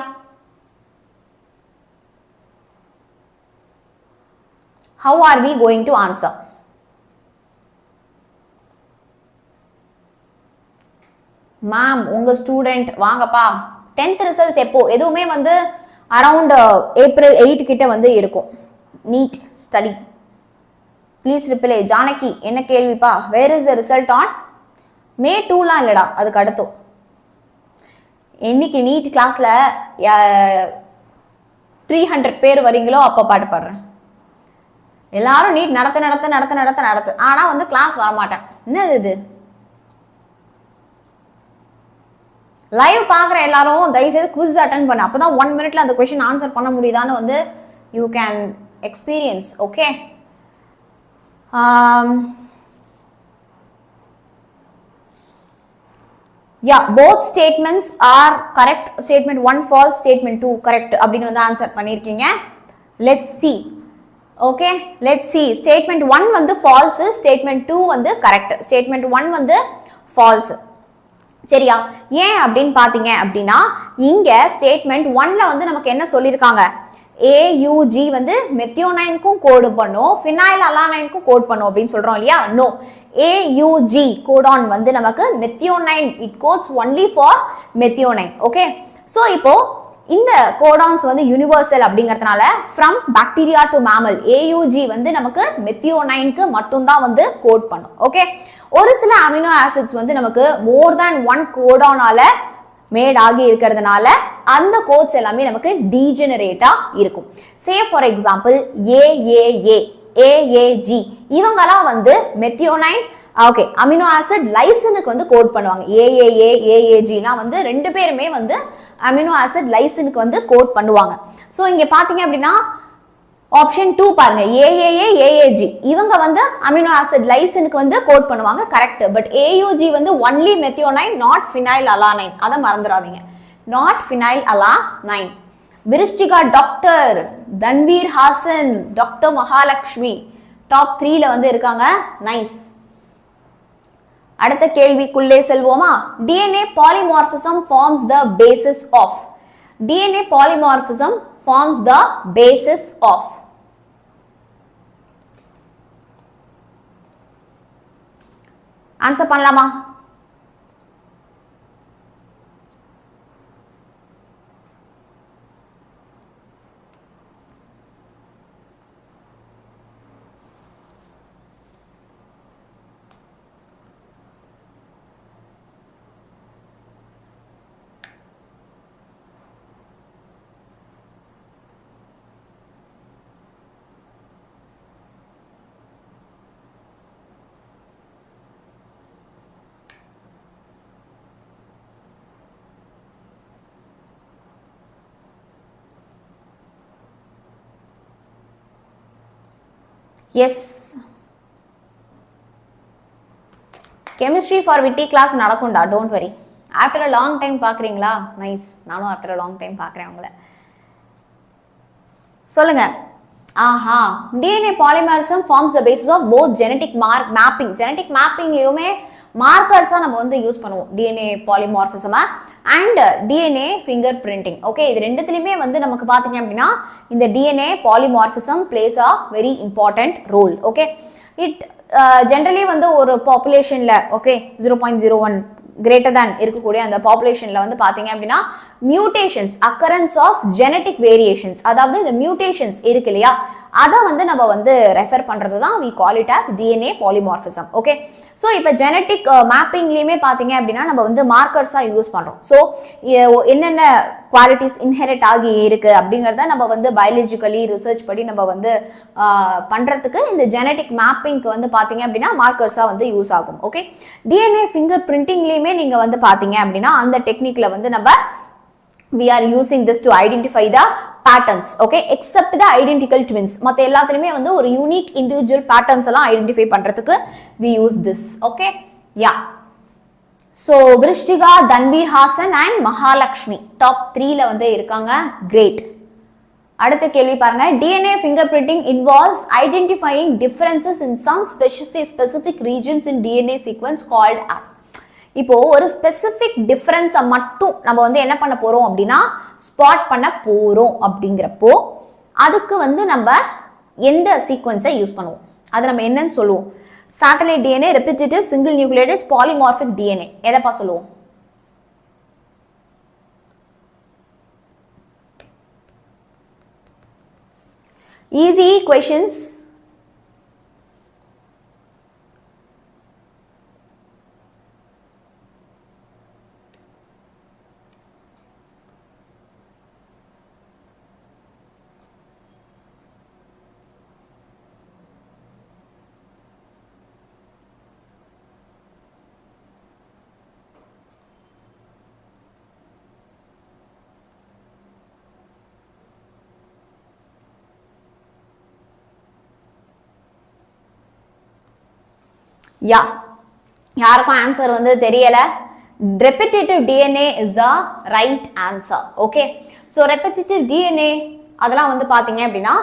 How are we going to answer? Ma'am உங்க student வாங்கப்பா 10th results எப்போ? எதுவுமே வந்து around April 8 கிட்ட வந்து இருக்கும். NEET study please reply. Janaki என்ன கேள்விப்பா? Where is the result on May 2லாம் இல்லடா, அதுக்கு அடுத்தோம். என்னைக்கு நீட் கிளாஸ்ல 300 பேர் வரீங்களோ அப்ப பாட்டு பாடுறேன். எல்லாரும் நீட் நடத்து ஆனா வந்து கிளாஸ் வரமாட்டேன். என்னது இது? லைவ் பாக்குற எல்லாரும் தயவுசெய்து குவிஸ் அட்டென்ட் பண்ண, அப்பதான் 1 மினிட்ல அந்த क्वेश्चन ஆன்சர் பண்ண முடியுதான்னு வந்து you can experience. Okay, yeah, both statements are correct. Statement 1 false, statement 2 correct அப்படின்னு வந்து ஆன்சர் பண்ணிருக்கீங்க. Let's see. Okay, let's see. Statement 1 வந்து false, statement 2 வந்து correct. Statement 1 வந்து false. சரியா? ஏன் அப்படின்னு பாத்தீங்க அப்படின்னா இங்க ஸ்டேட்மெண்ட் 1ல வந்து நமக்கு என்ன சொல்லிருக்காங்க? AUG வந்து மெத்தியோனைனுக்கும் கோட் பண்ணும், ஃபினைல் அலானைனுக்கும் கோட் பண்ணும் அப்படின்னு சொல்றோம் இல்லையா? நோ, AUG கோடான் வந்து நமக்கு methionine, it codes only for methionine. Okay, so இப்போ இந்த கோடான்ஸ் வந்து யூனிவர்சல் அப்படிங்கறதுனால from bacteria to mammal AUG வந்து நமக்கு மெத்தியோனைனுக்கு மட்டும் தான் வந்து கோட் பண்ணும். ஓகே, ஒரு சில அமினோ ஆசிட்ஸ் வந்து நமக்கு மோர் தேன் 1 கோடானால மேட் ஆகி இருக்கிறதுனால அந்த கோட்ஸ் எல்லாமே நமக்கு டீஜெனரேட்டா இருக்கும். Say for example AAA AAG இவங்கலாம் வந்து மெத்தியோனைன் ஓகே அமினோ ஆசிட் லைசினுக்கு வந்து கோட் பண்ணுவாங்க. AAA AAGலாம் வந்து ரெண்டு பேருமே வந்து அமினோ ஆசிட் லைசினுக்கு வந்து கோட் பண்ணுவாங்க. சோ இங்க பாத்தீங்க அப்படின்னா ஆப்ஷன் 2 பாருங்க, AAA AAG இவங்க வந்து அமினோ ஆசிட் லைசினுக்கு வந்து கோட் பண்ணுவாங்க, கரெக்ட். பட் AUG வந்து only methionine, not phenylalanine, அதை மறந்துடாதீங்க, not phenylalanine. Vrishtika doctor, Dhanveer Hasan, doctor Mahalakshmi top 3ல வந்து இருக்காங்க. நைஸ். அடுத்த கேள்விக்குள்ளே செல்வோமா? DNA polymorphism forms the basis of. DNA polymorphism forms the basis of. Answer பண்ணலாமா? எஸ், கெமிஸ்ட்ரி ஃபார் விட்டி கிளாஸ் நடக்கும்டா, don't worry. After a long time பார்க்குறீங்களா? நைஸ், நானும் ஆஃப்டர் அ லாங் டைம் பார்க்குறேன் உங்களை. சொல்லுங்க. ஆஹா, DNA polymorphism forms the basis of both genetic mapping. Genetic மேப்பிங்லயுமே மார்க்கர்ஸாக நம்ம வந்து யூஸ் பண்ணுவோம் டிஎன்ஏ பாலிமார்பிசமா and DNA fingerprinting. Okay, இது ரெண்டுத்துலையுமே வந்து நமக்கு பார்த்தீங்க அப்படின்னா இந்த DNA polymorphism plays a very important role. Okay, it generally வந்து ஒரு பாப்புலேஷனில் ஓகே 0.01 கிரேட்டர் தேன் இருக்கக்கூடிய அந்த பாப்புலேஷன்ல வந்து பாத்தீங்க அப்படின்னா mutations occurrence of genetic variations, அதாவது இந்த மியூட்டேஷன்ஸ் இருக்கு இல்லையா, அதை வந்து நம்ம வந்து ரெஃபர் பண்றது தான் we call it as DNA polymorphism. Okay, so இப்போ ஜெனட்டிக் மேப்பிங்லேயுமே பார்த்தீங்க அப்படின்னா நம்ம வந்து மார்க்கர்ஸாக யூஸ் பண்ணுறோம். ஸோ என்னென்ன குவாலிட்டிஸ் இன்ஹெரிட் ஆகி இருக்கு அப்படிங்கிறத நம்ம வந்து பயாலஜிக்கலி ரிசர்ச் படி நம்ம வந்து பண்ணுறதுக்கு இந்த ஜெனட்டிக் மேப்பிங்க்கு வந்து பார்த்தீங்க அப்படின்னா மார்க்கர்ஸாக வந்து யூஸ் ஆகும். ஓகே, டிஎன்ஏ ஃபிங்கர் பிரிண்டிங்லேயுமே நீங்கள் வந்து பார்த்தீங்க அப்படின்னா அந்த டெக்னிக்கில் வந்து நம்ம we are using this to identify the patterns. Okay, except the identical twins, மத்த எல்லாத்துலயுமே வந்து ஒரு unique individual patterns எல்லாம் identify பண்றதுக்கு we use this. Okay, yeah. So Vrishtiga, Dhanveer Hasan and Mahalakshmi top 3ல வந்து இருக்காங்க. Great. அடுத்த கேள்வி பாருங்க. DNA fingerprinting involves identifying differences in some specific regions in DNA sequence called as. இப்போ ஒரு specific டிஃபரன்ஸை மட்டும் நம்ம வந்து என்ன பண்ண போறோம் அப்படின்னா ஸ்பாட் பண்ண போறோம் அப்படிங்கிறப்போ அதுக்கு வந்து நம்ம எந்த சீக்வன்ஸை யூஸ் பண்ணுவோம், அதை நம்ம என்னன்னு சொல்லுவோம்? Satellite DNA, repetitive, single nucleotides, polymorphic DNA, எதைப்பா சொல்லுவோம்? Easy questions. யா, யாருக்கும் ஆன்சர் வந்து தெரியல. repetitive DNA is the right answer. Okay, so repetitive DNA அதெல்லாம் வந்து பாத்தீங்க அப்படின்னா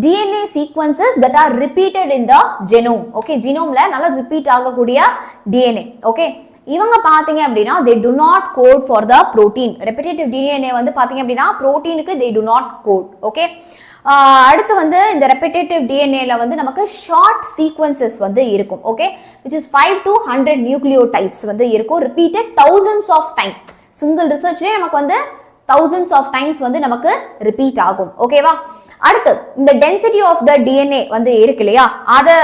DNA sequences that are repeated in the genome. Okay, genomeல நல்லா ரிப்பீட் ஆகக்கூடிய DNA. Okay, இவங்க பாத்தீங்க அப்படின்னா they do not code for the protein. repetitive DNA வந்து பாத்தீங்க அப்படின்னா புரோட்டீனுக்கு they do not code. Okay, அடுத்து வந்து இந்த ரெப்பிட்டேட்டிவ் டிஎன்ஏல வந்து நமக்கு ஷார்ட் சீக்வன்சஸ் வந்து இருக்கும். Okay, which is 5 to 100 nucleotides வந்து இருக்கும், repeated thousands of time. Single ரிசர்ச்லயே நமக்கு வந்து thousands ஆஃப் டைம்ஸ் வந்து நமக்கு ரிப்பீட் ஆகும். ஓகேவா, அடுத்து இந்த டென்சிட்டி ஆஃப் த டிஎன்ஏ வந்து இருக்கு இல்லையா, அதை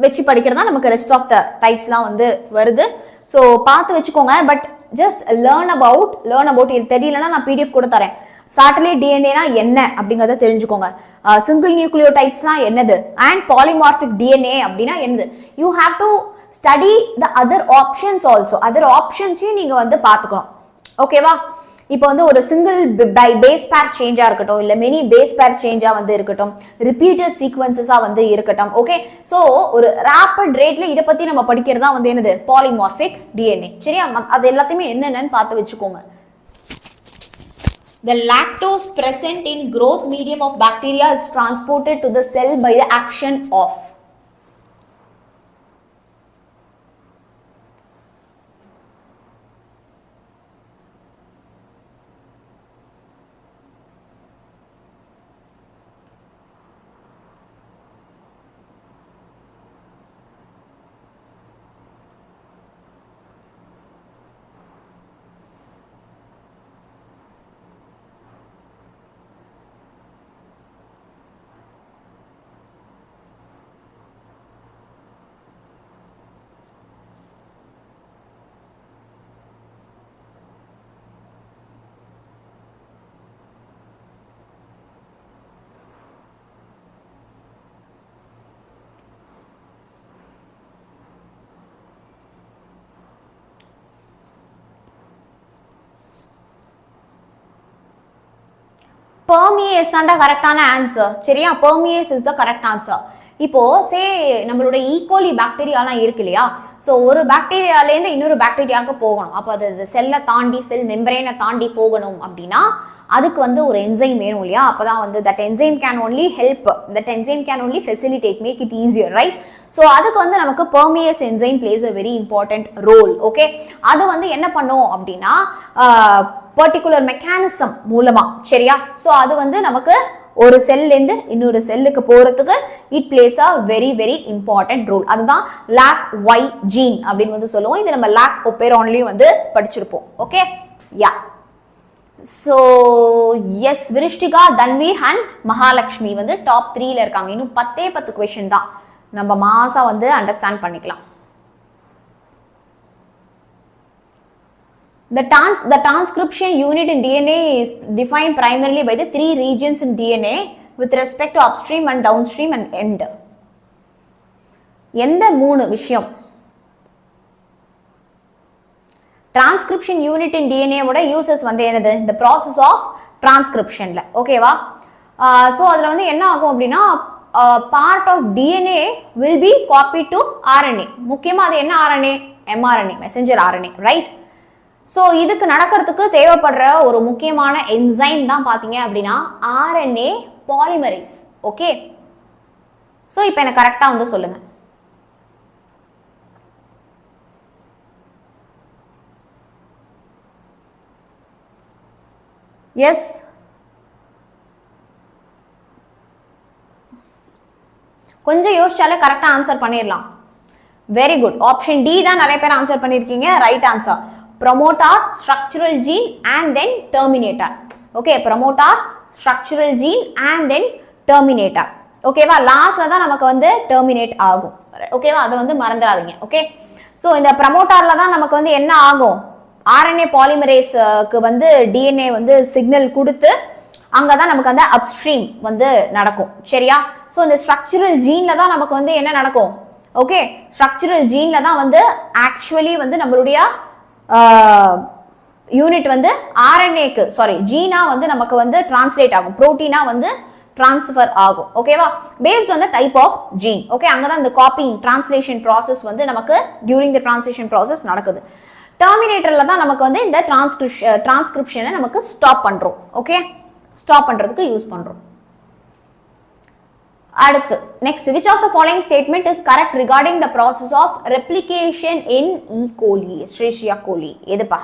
வச்சு படிக்கிறதா நமக்கு ரெஸ்ட் ஆஃப் த டைப்ஸ்லாம் வந்து வருது. ஸோ பார்த்து வச்சுக்கோங்க. பட் ஜஸ்ட் லேர்ன் அபவுட் இது தெரியலன்னா நான் பிடிஎஃப் கூட தரேன். சேட்டலைட் டிஎன்ஏனா என்ன அப்படிங்கறத தெரிஞ்சுக்கோங்க. சிங்கிள் நியூக்ளியோடைட்ஸ்னா என்னது அண்ட் பாலிமார்பிக் டிஎன்ஏ அப்படின்னா என்னது. You have to study the other options also. Other ஆப்ஷன்ஸையும் நீங்க வந்து பார்த்துக்கணும். ஓகேவா, இப்போ வந்து ஒரு சிங்கிள் பேஸ் பேர் சேஞ்சா இருக்கட்டும், இல்ல மெனி பேஸ் பேர் சேஞ்சா வந்து இருக்கட்டும், ரிப்பீட்டட் சீக்வன்சஸா வந்து இருக்கட்டும். ஓகே, ஸோ ஒரு ரேபிட் ரேட்ல இதை பத்தி நம்ம படிக்கிறதா வந்து என்னது பாலிமார்பிக் டிஎன்ஏ. சரியா, அது எல்லாத்தையுமே என்னென்னு பார்த்து வச்சுக்கோங்க. The lactose present in growth medium of bacteria is transported to the cell by the action of. Permease தான்டா கரெக்டான ஆன்சர். சரியா, permease is the correct answer. இப்போ சே நம்மளோட ஈகோலி பாக்டீரியாலாம் இருக்கு இல்லையா, ஸோ ஒரு பாக்டீரியாலேருந்து இன்னொரு பாக்டீரியாவுக்கு போகணும். அப்போ அது செல்லை தாண்டி செல் மெம்பரேனை தாண்டி போகணும் அப்படின்னா அதுக்கு வந்து ஒரு என்சைம் வேணும் இல்லையா. அப்பதான் வந்து that enzyme can only help, that enzyme can only facilitate, make it easier, right. So அதுக்கு வந்து நமக்கு permease enzyme plays a very important role. Okay, அது வந்து என்ன பண்ணும் அப்படின்னா பர்டிகுலர் மெக்கானிசம் மூலமா, சரியா. ஸோ அது வந்து நமக்கு ஒரு செல்லேருந்து இன்னொரு செல்லுக்கு போறதுக்கு it plays a very very important role. அதுதான் LAC-Y ஜீன் அப்படின்னு வந்து சொல்லுவோம். இது நம்ம லாக் ஒபேரான்லயும் வந்து படிச்சிருப்போம். Okay, yeah. So yes, Vrishtika, Tanveer and Mahalakshmi வந்து டாப் 3ல இருக்காங்க. இன்னும் 10 கொஸ்டின் தான், நம்ம மாசா வந்து அண்டர்ஸ்டாண்ட் பண்ணிக்கலாம். The transcription unit in DNA is defined primarily by the 3 regions in DNA with respect to upstream and downstream and end. எந்த 3 விஷயம் டிரான்ஸ்கிரிப்ஷன் யூனிட் இன் டிஎன்ஏவோட யூசஸ் வந்து என்னது, இந்த ப்ராசஸ் ஆஃப் டிரான்ஸ்கிரிப்ஷன்ல. ஓகேவா. ஸோ அதில் வந்து என்ன ஆகும் அப்படின்னா part of DNA will be copy to RNA. முக்கியமாக அது என்ன RNA, mRNA, messenger RNA, right. So இதுக்கு நடக்கிறதுக்கு தேவைப்படுற ஒரு முக்கியமான என்சைம் தான் பார்த்தீங்க அப்படின்னா ஆர்என்ஏ பாலிமரேஸ். ஓகே, ஸோ இப்போ எனக்கு கரெக்டாக வந்து சொல்லுங்க. எஸ், கொஞ்சம் யோசிச்சாலே கரெக்டா ஆன்சர் பண்ணிடலாம். வெரி குட், ஆப்ஷன் டி தான் நிறைய பேர் ஆன்சர் பண்ணிருக்கீங்க. Right answer, promoter, structural gene and then terminator. Okay, promoter, structural gene and then terminator. ஓகேவா, லாஸ்ட்ல தான் நமக்கு வந்து டெர்மினேட் ஆகும். ஓகேவா, அதை வந்து மறந்துடாதீங்க. ஓகே, ஸோ இந்த ப்ரமோட்டார்ல தான் நமக்கு வந்து என்ன ஆகும், ஆர்என்ஏ பாலிமரேஸ்க்கு வந்து டிஎன்ஏ வந்து சிக்னல் கொடுத்து அங்கதான் நமக்கு வந்து அப்ஸ்ட்ரீம் வந்து நடக்கும். சரியா. ஸோ இந்த ஸ்ட்ரக்சரல் ஜீன்ல தான் நமக்கு வந்து என்ன நடக்கும். ஓகே, ஸ்ட்ரக்சரல் ஜீன்ல தான் வந்து ஆக்சுவலி வந்து நம்மளுடைய யூனிட் வந்து ஆர்என்ஏக்கு ஜீனா வந்து நமக்கு வந்து டிரான்ஸ்லேட் ஆகும், புரோட்டீனா வந்து டிரான்ஸ்ஃபர் ஆகும். ஓகேவா, based on the type of gene. Okay, அங்கதான் இந்த காப்பிங் டிரான்ஸ்லேஷன் ப்ராசஸ் வந்து நமக்கு டியூரிங் த டிரான்ஸ்லேஷன் ப்ராசஸ் நடக்குது. டெர்மினேட்டர்ல தான் நமக்கு வந்து இந்த டிரான்ஸ்கிரிப்ஷனை நமக்கு ஸ்டாப் பண்றோம். ஓகே, ஸ்டாப் பண்றதுக்கு யூஸ் பண்றோம். அடுத்து next, which of the following statement is correct regarding the process of replication in E. coli, Escherichia coli? எதுப்பா?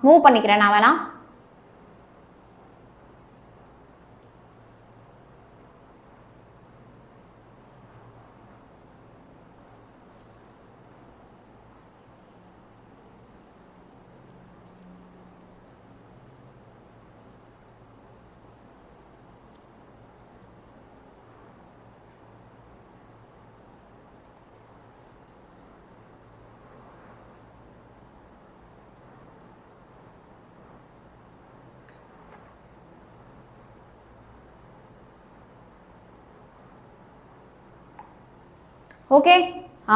மூவ் பண்ணிக்கிறேன் நான் வேணா. ஓகே,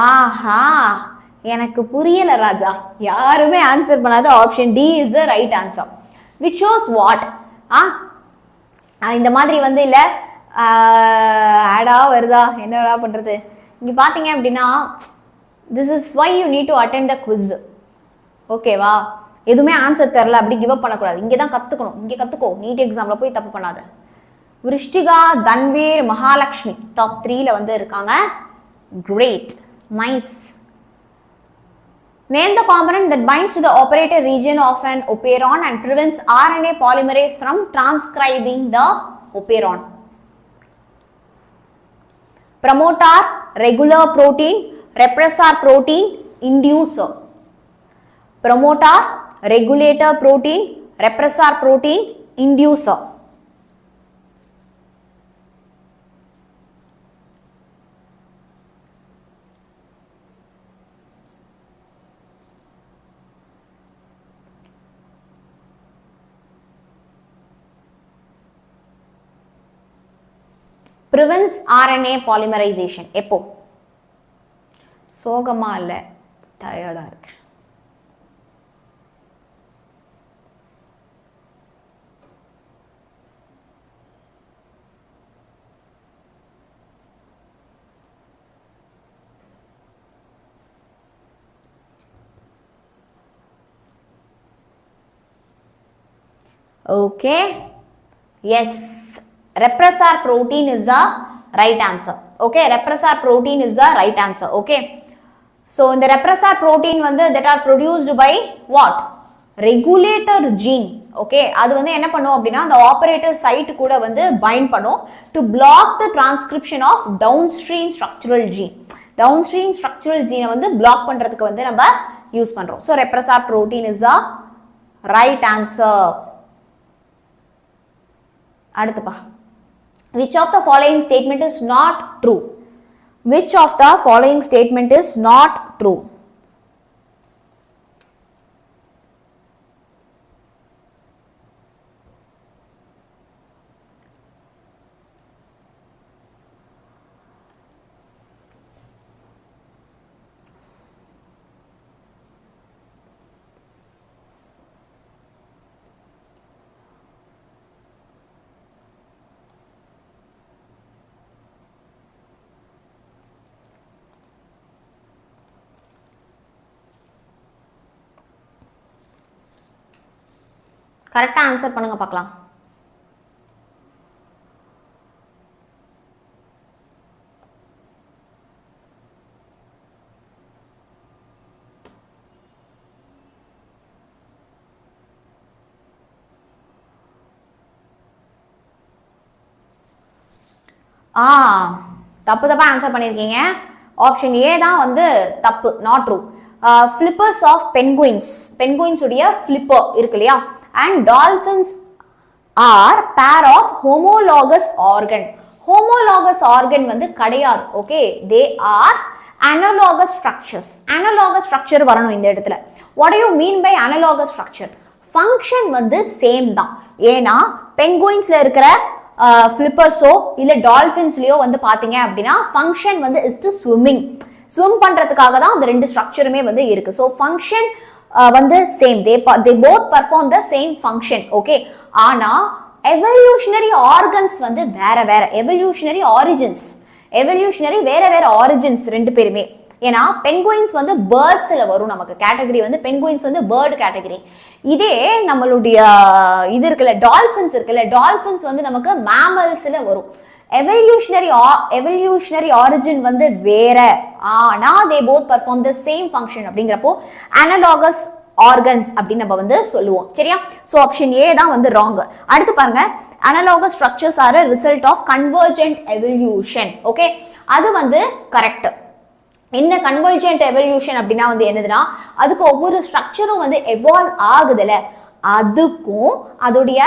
ஆஹா, எனக்கு புரியல ராஜா. யாருமே ஆன்சர் பண்ணாத option D is the right answer. Which shows what? இந்த மாதிரி வந்து இல்ல ஆடா வருதா, என்னடா பண்றது? இங்க பாத்தீங்க அப்படின்னா this is why you need to attend the quiz. ஓகேவா, எதுவுமே ஆன்சர் தெரியல அப்படி கிவ் அப் பண்ணக்கூடாது. இங்கே தான் கத்துக்கணும், இங்கே கத்துக்கோ. நீட் எக்ஸாம்ல போய் தப்பு பண்ணாத. விருஷ்டிகா, தன்வீர், மகாலட்சுமி டாப் 3ல வந்து இருக்காங்க. Great, nice. Name the component that binds to the operator region of an operon and prevents RNA polymerase from transcribing the operon. Promoter, regular protein, repressor protein, inducer. Promoter, regulator protein, repressor protein, inducer. prevents RNA polymerization. எப்போ? சோகமா இல்ல, டயர்டா இருக்கு. Okay. Yes. Repressor protein is the right answer. Okay. Repressor protein is the right answer. Okay. So, in the repressor protein that are produced by what? Regulator gene. Okay. அது என்ன பண்ணும் அப்படினா the operator site கூட bind பண்ணும் to block the transcription of downstream structural gene. Downstream structural gene block பண்றதுக்கு நம்ம use பண்றோம். So, repressor protein is the right answer. அடுத்துப்பா. Which of the following statement is not true? Which of the following statement is not true? கரெக்டா answer பண்ணுங்க பார்க்கலாம். தப்பு தப்பா answer பண்ணிருக்கீங்க. Option A தான் தப்பு, not true. Flippers of penguins, penguins உடைய flipper இருக்கு இல்லையா, and dolphins are pair of homologous organ. Homologous organ கிடையாது. Okay, they are analogous structures. Analogous structure வரணும் இந்த இடத்துல. What do you mean by analogous structure? Function same தான். ஏனா penguinsல இருக்கிற flippers-ஓ இல்ல dolphins-லயோ பாத்தீங்க அப்படினா function is to swimming. swim பண்றதுக்காக தான் அந்த ரெண்டு ஸ்ட்ரக்சருமே இருக்கு. So function same, they both perform the same function. Okay, ஆனா evolutionary organs வேற வேற, evolutionary origins, evolutionary வேற வேற origins ரெண்டு பேருமே. ஏனா penguins birds-ல வரும் நமக்கு கேட்டகரி, penguins bird category. இதே நம்மளுடைய இது இருக்குல dolphins இருக்குல, dolphins நமக்கு mammals-ல வரும். evolutionary origin வேற, ஆனா they both perform the same function அப்படிங்கறப்போ analogous organs அப்படி நம்ம சொல்லுவோம். சரியா? சோ ஆப்ஷன் ஏ தான் wrong. அடுத்து பாருங்க, analogous structures are a result of convergent evolution. Okay, அது கரெக்ட். என்ன convergent evolution அப்படினா என்னதுன்னா, அதுக்கு ஒவ்வொரு ஸ்ட்ரக்சரும் எவால்வ் ஆகுதுல, அதுக்கும் அதோடைய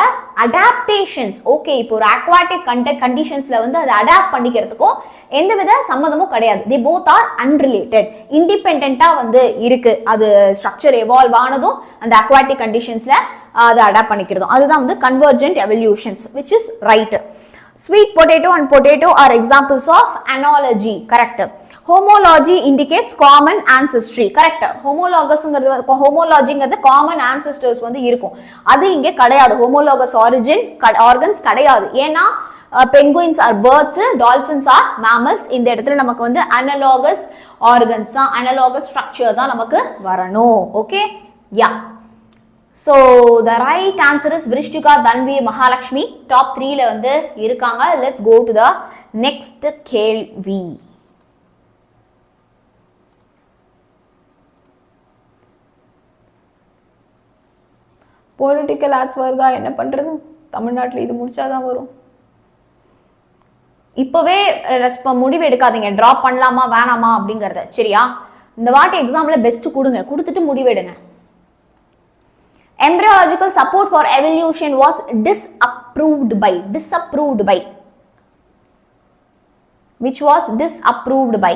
அடாப்டேஷன்ஸ். ஓகே, இப்போ ஒரு அக்வாட்டிக் கண்டிஷன்ஸ்ல அது அடாப்ட் பண்ணிக்கிறதுக்கும் எந்தவித சம்மந்தமும் கிடையாது. they both are unrelated, இண்டிபெண்டன்ட்டா இருக்கு. அது ஸ்ட்ரக்சர் எவால்வ் ஆனதும் அந்த அக்வாட்டிக் கண்டிஷன்ஸ்ல அது அடாப்ட் பண்ணிக்கிறதும், அதுதான் convergent evolutions, which is right. Sweet potato and potato are examples of analogy. Correct. Homology indicates common ancestry. Correct. Homologyங்கிறது common ancestors இருக்கும். அது இங்கே கிடையாது. homologous organs கிடையாது. ஏன்னா penguins are birds, dolphins are mammals. இந்த இடத்துல நமக்கு analogous organs தான், analogous structure தான் நமக்கு வரணும். Okay? Yeah. So the right answer is Vrishtika, Dhanvi, Mahalakshmi. Top 3ல இருக்காங்க. Let's go to the next கேள்வி. பொலிட்டிக்கல் ஆர்ட்ஸ் வருதா, என்ன பண்றது? தமிழ்நாட்டில் இது முடிச்சாதான் வரும். இப்பவே முடிவு எடுக்காதீங்க, டிராப் பண்ணலாமா வேணாமா அப்படிங்கறத. சரியா? இந்த வாட்டி எக்ஸாம்ல பெஸ்ட் கொடுங்க, கொடுத்துட்டு முடிவெடுங்க. Embryological support for evolution was disapproved by. Which was disapproved by?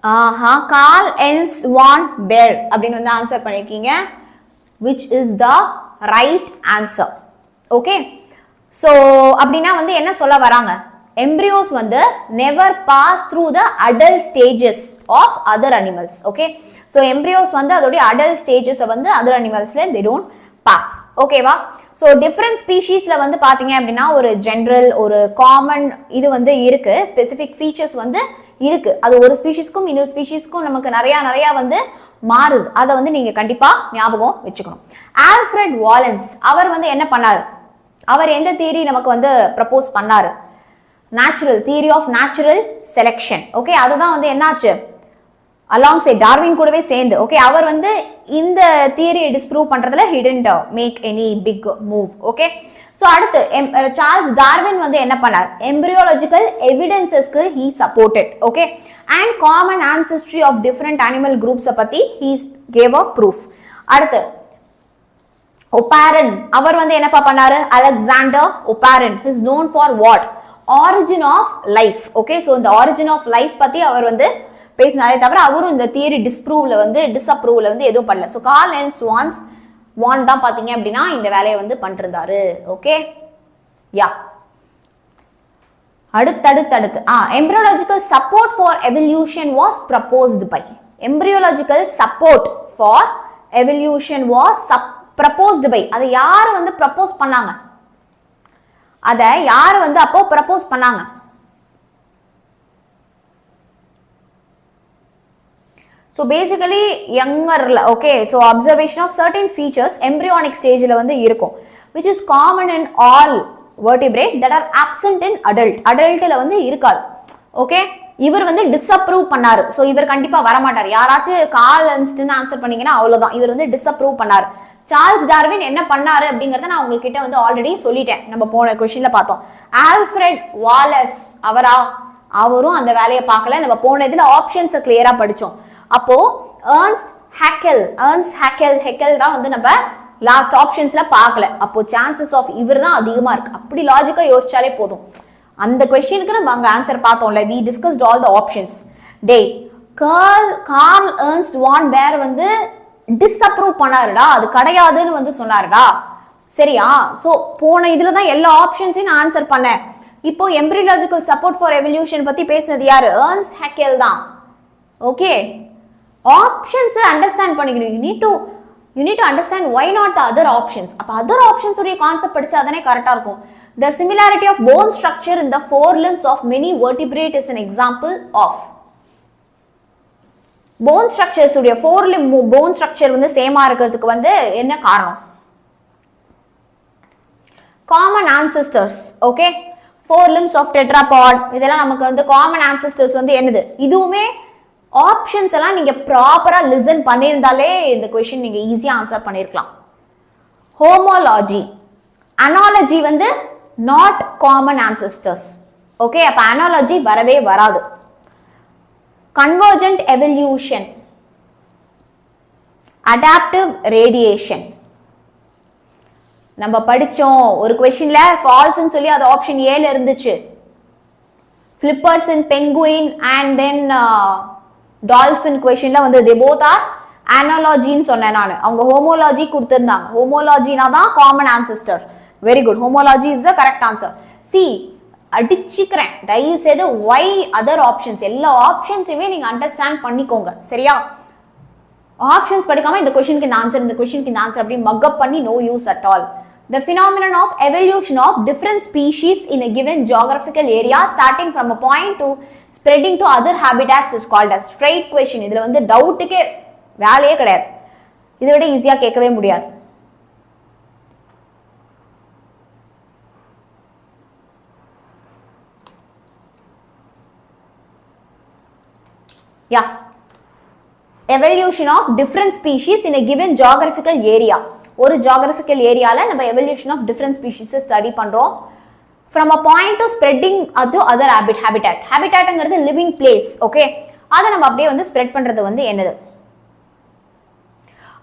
𝐿 அப்படின்னு வந்து ஆன்சர் பண்ணிருக்கீங்க, which is the right answer. okay so அப்படினா வந்து என்ன சொல்ல வராங்க, embryos வந்து never pass through the adult stages of other animals. okay so embryos வந்து அதோட adult stages வந்து other animalsல they don't pass. ஓகேவா? so different speciesல வந்து பாத்தீங்க அப்படினா ஒரு general ஒரு common இது வந்து இருக்கு, specific features வந்து இருக்கு. அது ஒரு ஸ்பீஷிஸ்க்கும் இன்னொரு ஸ்பீஷிஸ்க்கும் நமக்கு நிறைய வந்து மாறுது. அதை வந்து நீங்க கண்டிப்பா ஞாபகம் வச்சுக்கணும். ஆல்ஃபிரட் வாலன்ஸ் அவர் வந்து என்ன பண்ணாரு, அவர் எந்த தியரி நமக்கு வந்து ப்ரப்போஸ் பண்ணாரு, natural theory of natural selection. Okay அதுதான் வந்து என்னாச்சு அலாங் சைட் டார்வின் கூடவே சேர்ந்து. ஓகே அவர் வந்து இந்த தியரியை டிஸ்ப்ரூவ் பண்றதுல he didn't make any big move. Okay so அடுத்து சார்ல்ஸ் டார்வின் வந்து என்ன பண்ணார், embryological எவிடன்சஸ்க்கு he supported. Okay and common ancestry of different animal groups பத்தி he gave a proof. அடுத்து Operon அவர் வந்து என்னப்பா பண்ணாரு, Alexander Operon is known for what, origin of life. Okay so இந்த origin of life பத்தி அவர் வந்து பேசினாரே தவிர அவரும் இந்த தியரி டிஸ்ப்ரூவ்ல வந்து டிஸ்அப்ரூவ்ல வந்து எதுவும் பண்ணல. சோ கார்ல் அண்ட் ஸ்வான்ஸ் வான் தான் பாத்தீங்க அப்படின்னா இந்த வேலையை வந்து பண்ணிருந்தாரு. ஓகே யா அடுத்து embryological support for evolution was proposed by, embryological support for evolution was proposed by, அதை யாரு வந்து ப்ரப்போஸ் பண்ணாங்க, அதை யாரு வந்து அப்போ ப்ரப்போஸ் பண்ணாங்க, so basically younger. okay so observation of certain features embryonic stage la வந்து இருக்கும், which is common in all vertebrate that are absent in adult la வந்து இருக்காது. ஓகே இவர் வந்து டிஸ்அப்ரூவ் பண்ணாரு. சோ இவர் கண்டிப்பா வர மாட்டார். யாராச்சும் கார்ல் அன்ஸ்டன் ஆன்சர் பண்ணீங்கன்னா அவ்வளவுதான், இவர் வந்து டிஸ்அப்ரூவ் பண்ணாரு. சார்ல்ஸ் டார்வின் என்ன பண்ணாரு அப்படிங்கறத நான் உங்ககிட்ட வந்து ஆல்ரெடி சொல்லிட்டேன், நம்ம போன क्वेश्चनல பார்த்தோம். ஆல்ஃபிரட் வாலஸ் அவரும் அந்த வேலையை பார்க்கல, நம்ம போன இதுல ஆப்ஷன்ஸ் கிளியரா படிச்சோம். அப்போ ஏர்ன்ஸ்ட் ஹெக்கல் தான் வந்து நம்ம லாஸ்ட் ஆப்ஷன்ஸ்ல பார்க்கல. அப்போ சான்சஸ் ஆஃப் இவர் தான் அதிகமா இருக்கு. அப்படி லாஜிக்கா யோசிச்சாலே போதும். அந்த क्वेश्चनக்கு நம்ம அங்க ஆன்சர் பார்த்தோம்ல, we discussed all the options. Karl Ernst von Baer வந்து டிஸ்அப்ரூவ் பண்ணாருடா, அது கிடையாதுன்னு வந்து சொன்னாருடா. சரியா? சோ போன இதுல தான் எல்லா ஆப்ஷன்ஸையும் நான் ஆன்சர் பண்ணேன். இப்போ எம்பிரியாலஜிக்கல் சப்போர்ட் ஃபார் எவல்யூஷன் பத்தி பேசினது யாரு, ஏர்ன்ஸ்ட் ஹெக்கல் தான். ஓகே ஆப்ஷன்ஸ் அண்டர்ஸ்டாண்ட் பண்ணிக்கணும். you need to understand why not the other options. அப்ப other options உடைய கான்செப்ட் படிச்சா தானே கரெக்ட்டா இருக்கும். The similarity of bone structure in the forelimbs of many vertebrate is an example of. bone structures உடைய forelimb bone structure வந்து சேமா இருக்கிறதுக்கு வந்து என்ன காரணம், common ancestors. okay forelimbs of tetrapod இதெல்லாம் நமக்கு வந்து common ancestors வந்து என்னது, இதுவுமே ஆப்ஷன்ஸ் எல்லாம் நீங்க ப்ராப்பரா லிசன் பண்ணியிருந்தாலே இந்த क्वेश्चन நீங்க ஈஸியா ஆன்சர் பண்ணிருக்கலாம். ஹோமோலாஜி அனாலஜி வந்து நாட் காமன் ஆன்செஸ்டர்ஸ். ஓகே அப்ப அனாலஜி வரவே வராது. கன்வர்ஜென்ட் எவல்யூஷன், அடாப்டிவ் ரேடியேஷன் நம்ம படிச்சோம் ஒரு क्वेश्चनல ஃபால்ஸ்னு சொல்லி அது ஆப்ஷன் ஏல இருந்துச்சு. Flippers in penguin and then dolphin क्वेश्चनல வந்து they both are analogy ன்னு சொன்னேன் நான். அவங்க ஹோமோலாஜி கொடுத்திருந்தாங்க. ஹோமோலாஜினா தான் common ancestor. Very good, homology is the correct answer. C அடிச்சுக்கிறேன் தயவு செய்து why other options, எல்லா ஆப்ஷன்ஸையுமே நீங்க அண்டர்ஸ்டாண்ட் பண்ணிக்கோங்க. சரியா? ஆப்ஷன்ஸ் படிக்காம இந்த क्वेश्चनக்கு இந்த ஆன்சர் இந்த क्वेश्चनக்கு இந்த ஆன்சர் அப்படி மக்கப் பண்ணி no use at all. The phenomenon of evolution of different species in a given geographical area starting from a point to spreading to other habitats is called as straight question. இதுல வந்து டவுட்டுக்கே வேலையே கிடையாது. இதை விட ஈஸியா கேட்கவே முடியாது. Yeah. Evolution of different species in a given geographical area. ஒரு geographical ஏரியால நம்ம evolution of different species study பண்றோம். From a point to spreading to other habitat. Habitatங்கிறது living place. Okay அதை நம்ம அப்படியே வந்து ஸ்ப்ரெட் பண்றது வந்து என்னது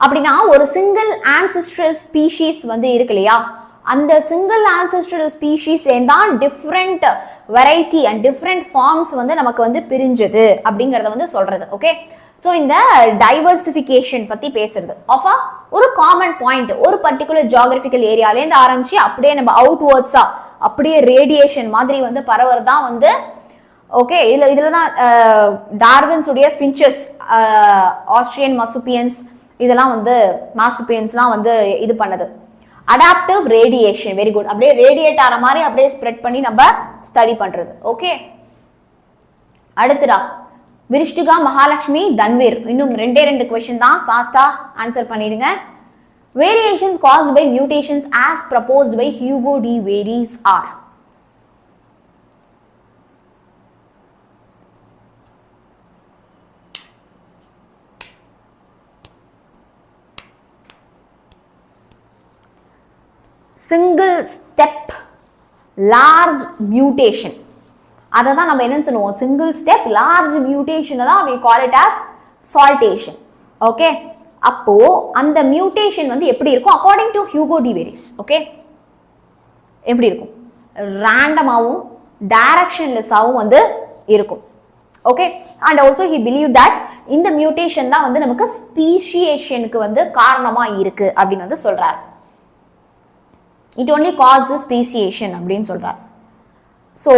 அப்படின்னா ஒரு சிங்கிள் ancestral species வந்து இருக்கு இல்லையா, அந்த சிங்கிள் ancestral ஸ்பீஷீஸ் தான் different variety and different forms வந்து நமக்கு வந்து பிரிஞ்சது அப்படிங்கறத வந்து சொல்றது. ஓகே, ஸோ இந்த டைவர்சிஃபிகேஷன் பத்தி பேசுறது ஆஃப் ஒரு காமன் பாயிண்ட், ஒரு பர்டிகுலர் ஜியாகிரபிக்கல் ஏரியாலேருந்து ஆரம்பிச்சு அப்படியே நம்ம அவுட்வர்ட்ஸா அப்படியே ரேடியேஷன் மாதிரி வந்து பரவுறது தான் வந்து ஓகே. இதுல தான் டார்வின்ஸ் உடைய ஃபின்ச்சஸ், ஆஸ்திரியன் மர்சுபியன்ஸ், இதெல்லாம் வந்து மார்சுபியன்ஸ்லாம் வந்து இது பண்ணது அடாப்டிவ் ரேடியேஷன். Very good. அப்படியே ரேடியேட் ஆகிற மாதிரி அப்படியே ஸ்ப்ரெட் பண்ணி நம்ம ஸ்டடி பண்றது. ஓகே, அடுத்துடா விருஷ்டிகா, மகாலட்சுமி, தன்வீர். இன்னும் 2 क्वेश्चन தான், ஃபாஸ்டா ஆன்சர் பண்ணிடுங்க. Variations caused by mutations as proposed by Hugo de Vries are. Single step large mutation. அதை தான் நம்ம என்ன சொல்லுவோம், சிங்கிள் ஸ்டெப் லார்ஜ் மியூட்டேஷனை தான் we call it as saltation. Okay, அப்போ அந்த மியூட்டேஷன் வந்து எப்படி இருக்கும் according to Hugo de Vries? Okay, எப்படி இருக்கும்? ரேண்டமாகவும் டைரக்ஷன்லெஸ்ஸாகவும் வந்து இருக்கும். ஓகே, and also he believe that இந்த மியூட்டேஷன் தான் வந்து நமக்கு ஸ்பீஷியேஷனுக்கு வந்து காரணமா இருக்கு அப்படின்னு வந்து சொல்றாரு. இட் ஒன்லி காஸ் ஸ்பீஷியேஷன் அப்படின்னு சொல்றாரு. ஸோ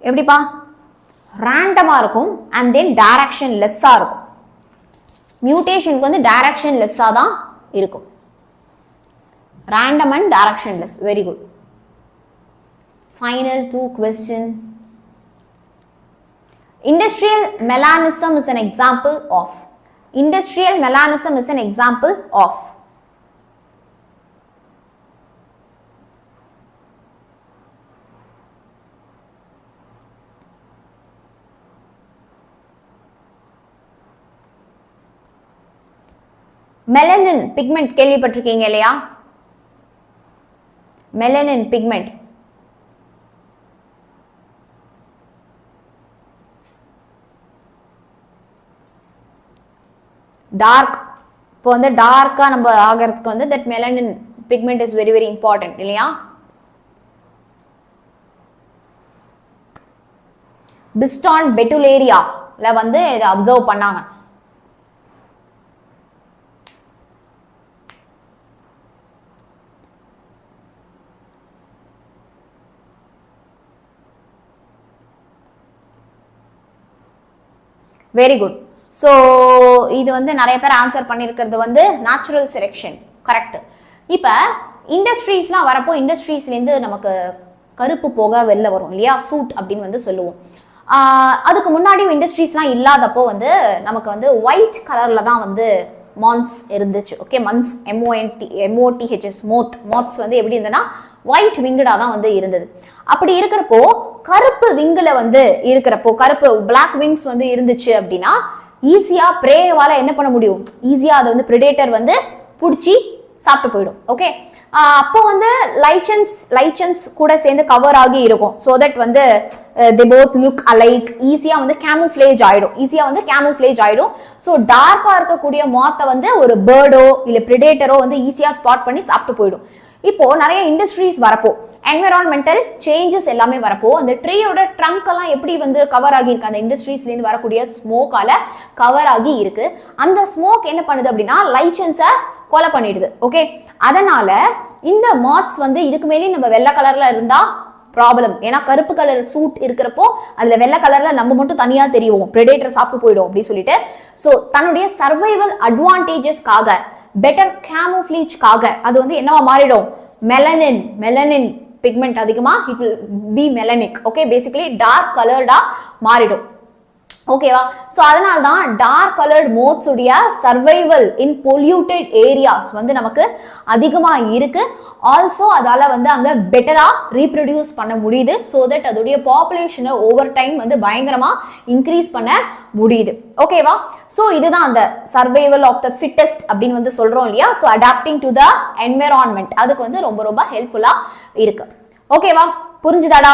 எப்படிப்பா? ரேண்டமா இருக்கும் அண்ட் தென் டைரக்ஷன் லெஸ்ஸா இருக்கும். மியூட்டேஷனுக்கு வந்து டைரக்ஷன் லெஸ்ஸா தான் இருக்கும். Random and direction less. Very good. Final 2 question. Industrial melanism is an example of. Industrial melanism is an example of. Melanin pigment கேள்விப்பட்டிருக்கீங்க இல்லையா? மெலனின் பிக்மெண்ட் டார்க், இப்போ வந்து டார்க்கா நம்ம ஆகிறதுக்கு வந்து that melanin pigment is very very important இல்லையா? Piston பெட்டுலேரியால வந்து இதை அப்சர்வ் பண்ணாங்க. Very good. ஸோ இது வந்து நிறைய பேர் ஆன்சர் பண்ணியிருக்கிறது வந்து நேச்சுரல் செலெக்ஷன். கரெக்ட். இப்போ இண்டஸ்ட்ரீஸ்லாம் வரப்போ இண்டஸ்ட்ரீஸ்லேருந்து நமக்கு கருப்பு போக வெளில வரும் இல்லையா, சூட் அப்படின்னு வந்து சொல்லுவோம். அதுக்கு முன்னாடி இண்டஸ்ட்ரீஸ்லாம் இல்லாதப்போ வந்து நமக்கு வந்து ஒயிட் கலரில் தான் வந்து மான்ஸ் இருந்துச்சு. ஓகே, மன்ஸ் MOTHS மோத்ஸ் வந்து எப்படி இருந்ததுன்னா ஒயிட் விங்கடா தான் வந்து இருந்தது. அப்படி இருக்கிறப்போ கருப்பு விங்குல வந்து இருக்கிறப்போ கருப்பு பிளாக் விங்ஸ் வந்து இருந்துச்சு அப்படின்னா ஈஸியா பிரேவால என்ன பண்ண முடியும், ஈஸியா அதை வந்து பிரெடேட்டர் வந்து பிடிச்சி சாப்பிட்டு போயிடும். ஓகே, அப்போ வந்து லைச்சன்ஸ் கூட சேர்ந்து கவர் ஆகி இருக்கும். ஸோ தட் வந்து they both look alike, ஈஸியா வந்து கேமோஃப்ளேஜ் ஆயிடும். ஸோ டார்க்கா இருக்கக்கூடிய மாத்தை வந்து ஒரு பேர்டோ இல்லை பிரெடேட்டரோ வந்து ஈஸியா ஸ்பாட் பண்ணி சாப்பிட்டு போயிடும். இப்போ நிறைய இண்டஸ்ட்ரீஸ் வரப்போ என்விரான்மெண்டல் சேஞ்சஸ் எல்லாமே வரப்போ அந்த ட்ரீயோட ட்ரங்க் எல்லாம் எப்படி வந்து கவர் ஆகி இருக்கு, அந்த இண்டஸ்ட்ரீஸ்ல இருந்து வரக்கூடிய ஸ்மோக்கால கவர் ஆகி இருக்கு. அந்த ஸ்மோக் என்ன பண்ணுது அப்படின்னா லைச்சன்ஸை கொலை பண்ணிடுது. ஓகே, அதனால இந்த மாத்ஸ் வந்து இதுக்கு மேலே நம்ம வெள்ளை கலர்ல இருந்தா ப்ராப்ளம். ஏன்னா கருப்பு கலர் சூட் இருக்கிறப்போ அதுல வெள்ளை கலர்ல நம்ம மட்டும் தனியா தெரியும், பிரெடேட்டர் சாப்பிட்டு போயிடும் அப்படின்னு சொல்லிட்டு. ஸோ தன்னுடைய சர்வைவல் அட்வான்டேஜஸ்க்காக பெட்டர் கேமோஃப்ளேஜ்க்காக அது வந்து என்னவா மாறிடும், மெலனின் பிக்மெண்ட் அதிகமா it will be melanic. Okay, basically dark கலர்டா மாறிடும். ஓகேவா? ஸோ அதனால தான் டார்க் கலர்ட் மோத்ஸ் உடைய சர்வைவல் இன் பொல்யூட்டட் ஏரியாஸ் வந்து நமக்கு அதிகமாக இருக்கு. ஆல்சோ அதால வந்து அங்கே பெட்டரா ரீப்ரொடியூஸ் பண்ண முடியுது. ஸோ தட் அதோடைய பாப்புலேஷனை ஓவர் டைம் வந்து பயங்கரமா இன்க்ரீஸ் பண்ண முடியுது. ஓகேவா? ஸோ இதுதான் அந்த சர்வைவல் ஆஃப் த ஃபிட்டஸ்ட் அப்படின்னு வந்து சொல்றோம் இல்லையா? So adapting to the environment அதுக்கு வந்து ரொம்ப ரொம்ப ஹெல்ப்ஃபுல்லா இருக்கு. ஓகேவா? புரிஞ்சுதாடா?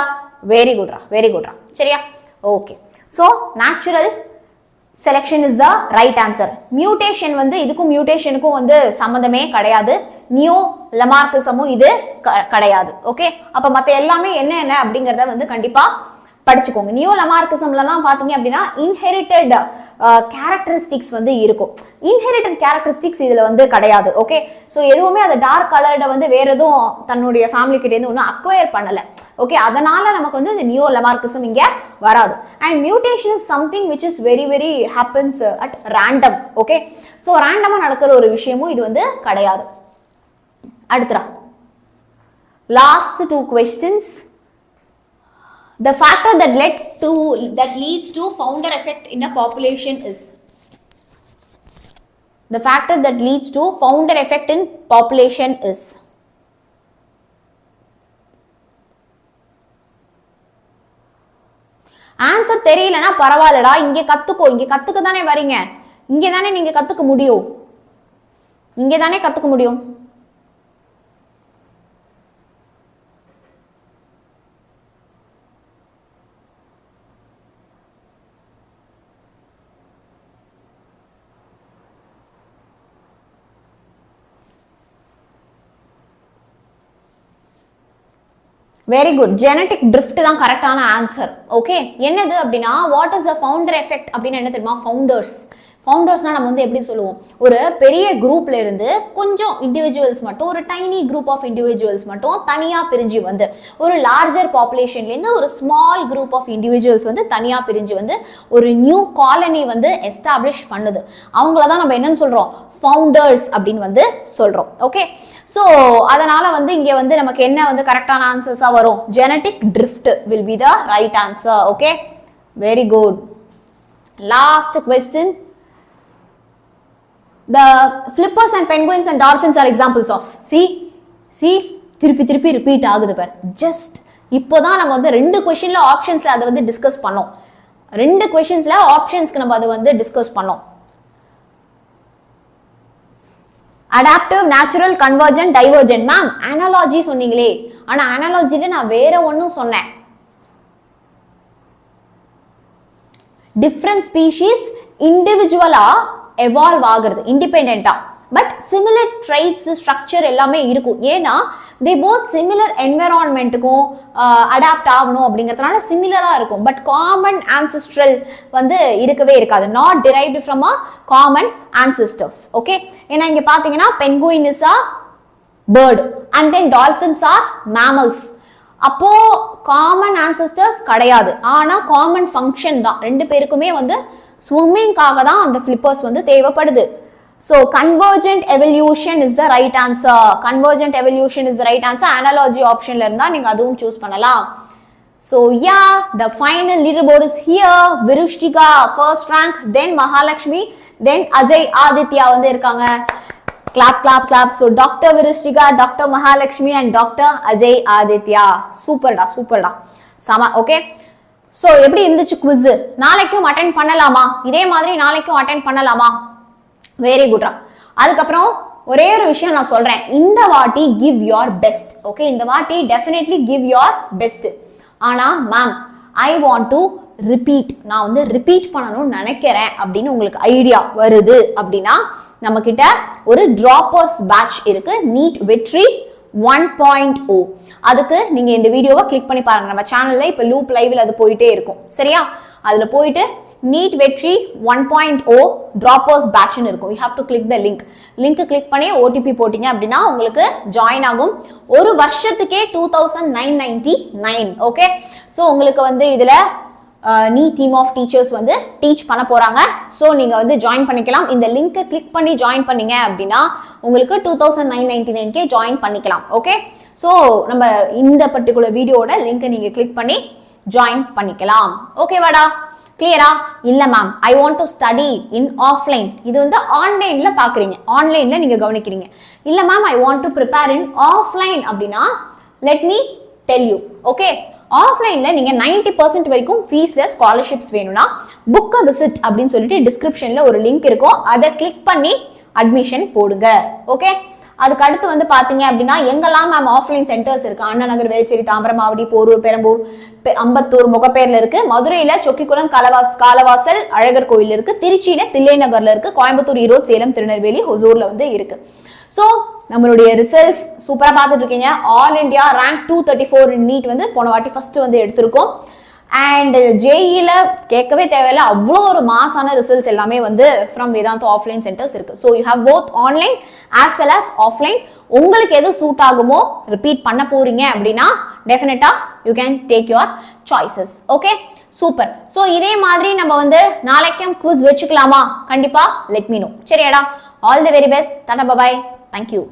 வெரி குட்ரா. சரியா? Okay. So natural selection is the right answer. Mutation வந்து இதுக்கும் மியூட்டேஷனுக்கும் வந்து சம்பந்தமே கிடையாது. நியோ லமார்க்கிசமும் இது கிடையாது. ஓகே, அப்ப மத்த எல்லாமே என்ன அப்படிங்கறத வந்து கண்டிப்பா படிச்சுக்கோங்க. நியோ லமார்க்கிசம்லாம் பாத்தீங்க அப்படின்னா இன்ஹெரிட்டட் கேரக்டரிஸ்டிக்ஸ் வந்து இருக்கும். இன்ஹெரிட்டட் கேரக்டரிஸ்டிக்ஸ் இதுல வந்து கிடையாது. ஓகே, ஸோ எதுவுமே அது டார்க் கலர்ட வந்து வேற எதுவும் தன்னுடைய ஃபேமிலி கிட்ட இருந்து ஒன்றும் அக்வயர் பண்ணல. ஓகே, அதனால நமக்கு வந்து இந்த நியோ லமார்க்கிசம் இங்க வராது. And mutation is something which is very very happens at random. Okay, so ரேண்டமா நடக்கிற ஒரு விஷயமும் இது வந்து கிடையாது. அடுத்தா last 2 questions. The factor that leads to founder effect in a population is. The factor that leads to founder effect in population is. Answer தெரியலனா பரவாயில்லடா, இங்க கத்துக்கோ. இங்க கத்துக்க தானே வரீங்க, இங்க தானே நீங்க கத்துக்க முடியும், இங்க தானே கத்துக்க முடியும். Very good. ஜெனடிக் ட்ரிஃப்ட் தான் கரெக்டான ஆன்சர். ஓகே, என்னது அப்படின்னா what is the founder effect அப்படின்னு என்ன தெரியுமா? ஃபவுண்டர்ஸ்னா நம்ம வந்து எப்படி சொல்லுவோம், ஒரு பெரிய குரூப்ல இருந்து கொஞ்சம் இண்டிவிஜுவல்ஸ் மட்டும், ஒரு டைனி குரூப் ஆஃப் இண்டிவிஜுவல்ஸ் மட்டும் தனியா பிரிஞ்சு வந்து ஒரு லார்ஜர் பாப்புலேஷன்லேருந்து ஒரு ஸ்மால் குரூப் ஆஃப் இண்டிவிஜுவல்ஸ் வந்து தனியா பிரிஞ்சு வந்து ஒரு நியூ காலனி வந்து எஸ்டாப்ளிஷ் பண்ணுது. அவங்கள தான் நம்ம என்னன்னு சொல்றோம்? ஃபவுண்டர்ஸ் அப்படின்னு வந்து சொல்றோம். ஓகே, ஸோ அதனால வந்து இங்க வந்து நமக்கு என்ன வந்து கரெக்டான ஆன்சர்ஸா வரும்? Genetic drift will be the right answer. Okay, very good. Last question. The flippers and penguins and dolphins are examples of. See திருப்பி ரிப்பீட் ஆகுது பார். ஜஸ்ட் இப்போதான் நம்ம வந்து 2 questionல ஆப்ஷன்ஸ்ல அதை வந்து டிஸ்கஸ் பண்ணோம். 2 questionஸ்ல ஆப்ஷன்ஸ்க்கு நம்ம அதை வந்து டிஸ்கஸ் பண்ணோம். Adaptive, natural, convergent, divergent. Ma'am analogy சொன்னீங்களே, ஆனா அனாலஜில நான் வேற ஒன்னும் சொன்னேன். டிஃப்ரெண்ட் ஸ்பீஷீஸ் இண்டிவிஜுவலா எவால்வ் ஆகுறது இண்டிபெண்டா, பட் சிமிலர் ட்ரைட்ஸ் ஸ்ட்ரக்சர் எல்லாமே இருக்கும். ஏன்னா தே போத் சிமிலர் என்விரான்மெண்ட்டுக்கும் அடாப்ட் ஆகணும் அப்படிங்கிறதுனால சிமிலரா இருக்கும். பட் காமன் ஆன்செஸ்ட்ரல் வந்து இருக்கவே இருக்காது. Not derived from a common ancestors. Okay, ஏன்னா இங்க பாத்தீங்கன்னா penguin is a bird and then dolphins are mammals. அப்போ காமன் ஆன்செஸ்டர்ஸ் கிடையாது, ஆனா காமன் ஃபங்க்ஷன் தான். 2 பேருக்குமே வந்து ஸ்விம்மிங்காக தான் அந்த ஃபிளிப்பர்ஸ் வந்து தேவைப்படுது. So convergent evolution is the right answer. Convergent evolution is the right answer. Analogy option la irundha neenga adum choose pannalam. So yeah, the final leaderboard is here. Virushtika first rank, then Mahalakshmi, then Ajay Aditya வந்து இருக்காங்க. Clap clap clap. So Dr. Virushtika, Dr. Mahalakshmi and Dr. Ajay Aditya. Super da. Sama. Okay. So எப்படி இருந்துச்சு quiz? நாளைக்கும் attend பண்ணலாமா? இதே மாதிரி நாளைக்கும் attend பண்ணலாமா? வெரி குட்ரா. அதுக்கப்புறம் ஒரே ஒரு விஷயம் நான் சொல்றேன், இந்த வாட்டி கிவ் யோர் பெஸ்ட். ஓகே, இந்த வாட்டி டெஃபினெட்லி கிவ் யோர் பெஸ்ட். ஆனா ma'am I want to repeat, நான் வந்து ரிப்பீட் பண்ணணும்னு நினைக்கிறேன் அப்படின்னு உங்களுக்கு ஐடியா வருது அப்படின்னா நம்ம கிட்ட ஒரு டிராப்பர்ஸ் பேட்ச் இருக்கு, நீட் வெற்றி 1.0. அதுக்கு நீங்க இந்த வீடியோவை கிளிக் பண்ணி பாருங்க. நம்ம சேனல்ல இப்ப லூப் லைவ்ல அது போயிட்டே இருக்கும். சரியா? அதுல போயிட்டு நீட் வெற்றி 1.0 டிராப்பர்ஸ் பேட்ச்னு இருக்கும். You have to click the link click பண்ணி ஓடிபி போட்டீங்க அப்படின்னா உங்களுக்கு ஜாயின் ஆகும். ஒரு வருஷத்துக்கே 2999. ஓகே, ஸோ உங்களுக்கு வந்து இதுல நீட் டீம் ஆஃப் டீச்சர்ஸ் வந்து டீச் பண்ண போறாங்க. ஸோ நீங்க வந்து ஜாயின் பண்ணிக்கலாம். இந்த லிங்கை கிளிக் பண்ணி ஜாயின் பண்ணீங்க அப்படின்னா உங்களுக்கு 2999 ஜாயின் பண்ணிக்கலாம். ஓகே, ஸோ நம்ம இந்த பர்டிகுலர் வீடியோட லிங்கை நீங்க கிளிக் பண்ணி ஜாயின் பண்ணிக்கலாம். ஓகேவாடா? கிளியரா? இல்ல ma'am I want to study in offline. இது வந்து ஆன்லைன்ல பாக்குறீங்க, ஆன்லைன்ல நீங்க கவனிக்கிறீங்க. இல்ல ma'am I want to prepare in offline அப்படின்னா let me tell you. Okay, ஆஃப்லைன்ல நீங்க 90% வரைக்கும் ஃபீஸ்ல ஸ்காலர்ஷிப்ஸ் வேணும்னா புக் விசிட் அப்படின்னு சொல்லிட்டு டிஸ்கிரிப்ஷன்ல ஒரு லிங்க் இருக்கும், அதை கிளிக் பண்ணி அட்மிஷன் போடுங்க. ஓகே, அதுக்கு அடுத்து வந்து பாத்தீங்க அப்படின்னா எங்கெல்லாம் மேம் ஆஃப்லைன் சென்டர்ஸ் இருக்கு? அண்ணா நகர், வேலுச்சேரி, தாம்பரமாவடி, போரூர், பெரம்பூர், அம்பத்தூர், முகப்பேர்ல இருக்கு. மதுரையில சொக்கிக்குளம், காலவாசல், அழகர் கோயில் இருக்கு. திருச்சியில தில்லை நகர்ல இருக்கு. கோயம்புத்தூர், ஈரோடு, சேலம், திருநெல்வேலி, ஹொசூர்ல வந்து இருக்கு. ஸோ நம்மளுடைய ரிசல்ட்ஸ் சூப்பராக பார்த்துட்டு இருக்கீங்க. ஆல் இண்டியா ரேங்க் 234 நீட் வந்து போன வாட்டி ஃபர்ஸ்ட் வந்து எடுத்திருக்கோம். அண்ட் ஜேஇல கேட்கவே தேவையில்லை, அவ்வளோ ஒரு மாசான ரிசல்ட்ஸ் எல்லாமே வந்து ஃப்ரம் வேதாந்தா ஆஃப்லைன் சென்டர்ஸ் இருக்கு. So you have both online as well as offline. உங்களுக்கு எது சூட் ஆகுமோ ரிப்பீட் பண்ண போறீங்க அப்படின்னா definitely you can take your choices. Okay, super. So இதே மாதிரி நம்ம வந்து நாளைக்கும் குவிஸ் வச்சுக்கலாமா? கண்டிப்பா லெட் மீ நோ. சரியாடா, all the very best. Tata, bye, thank you.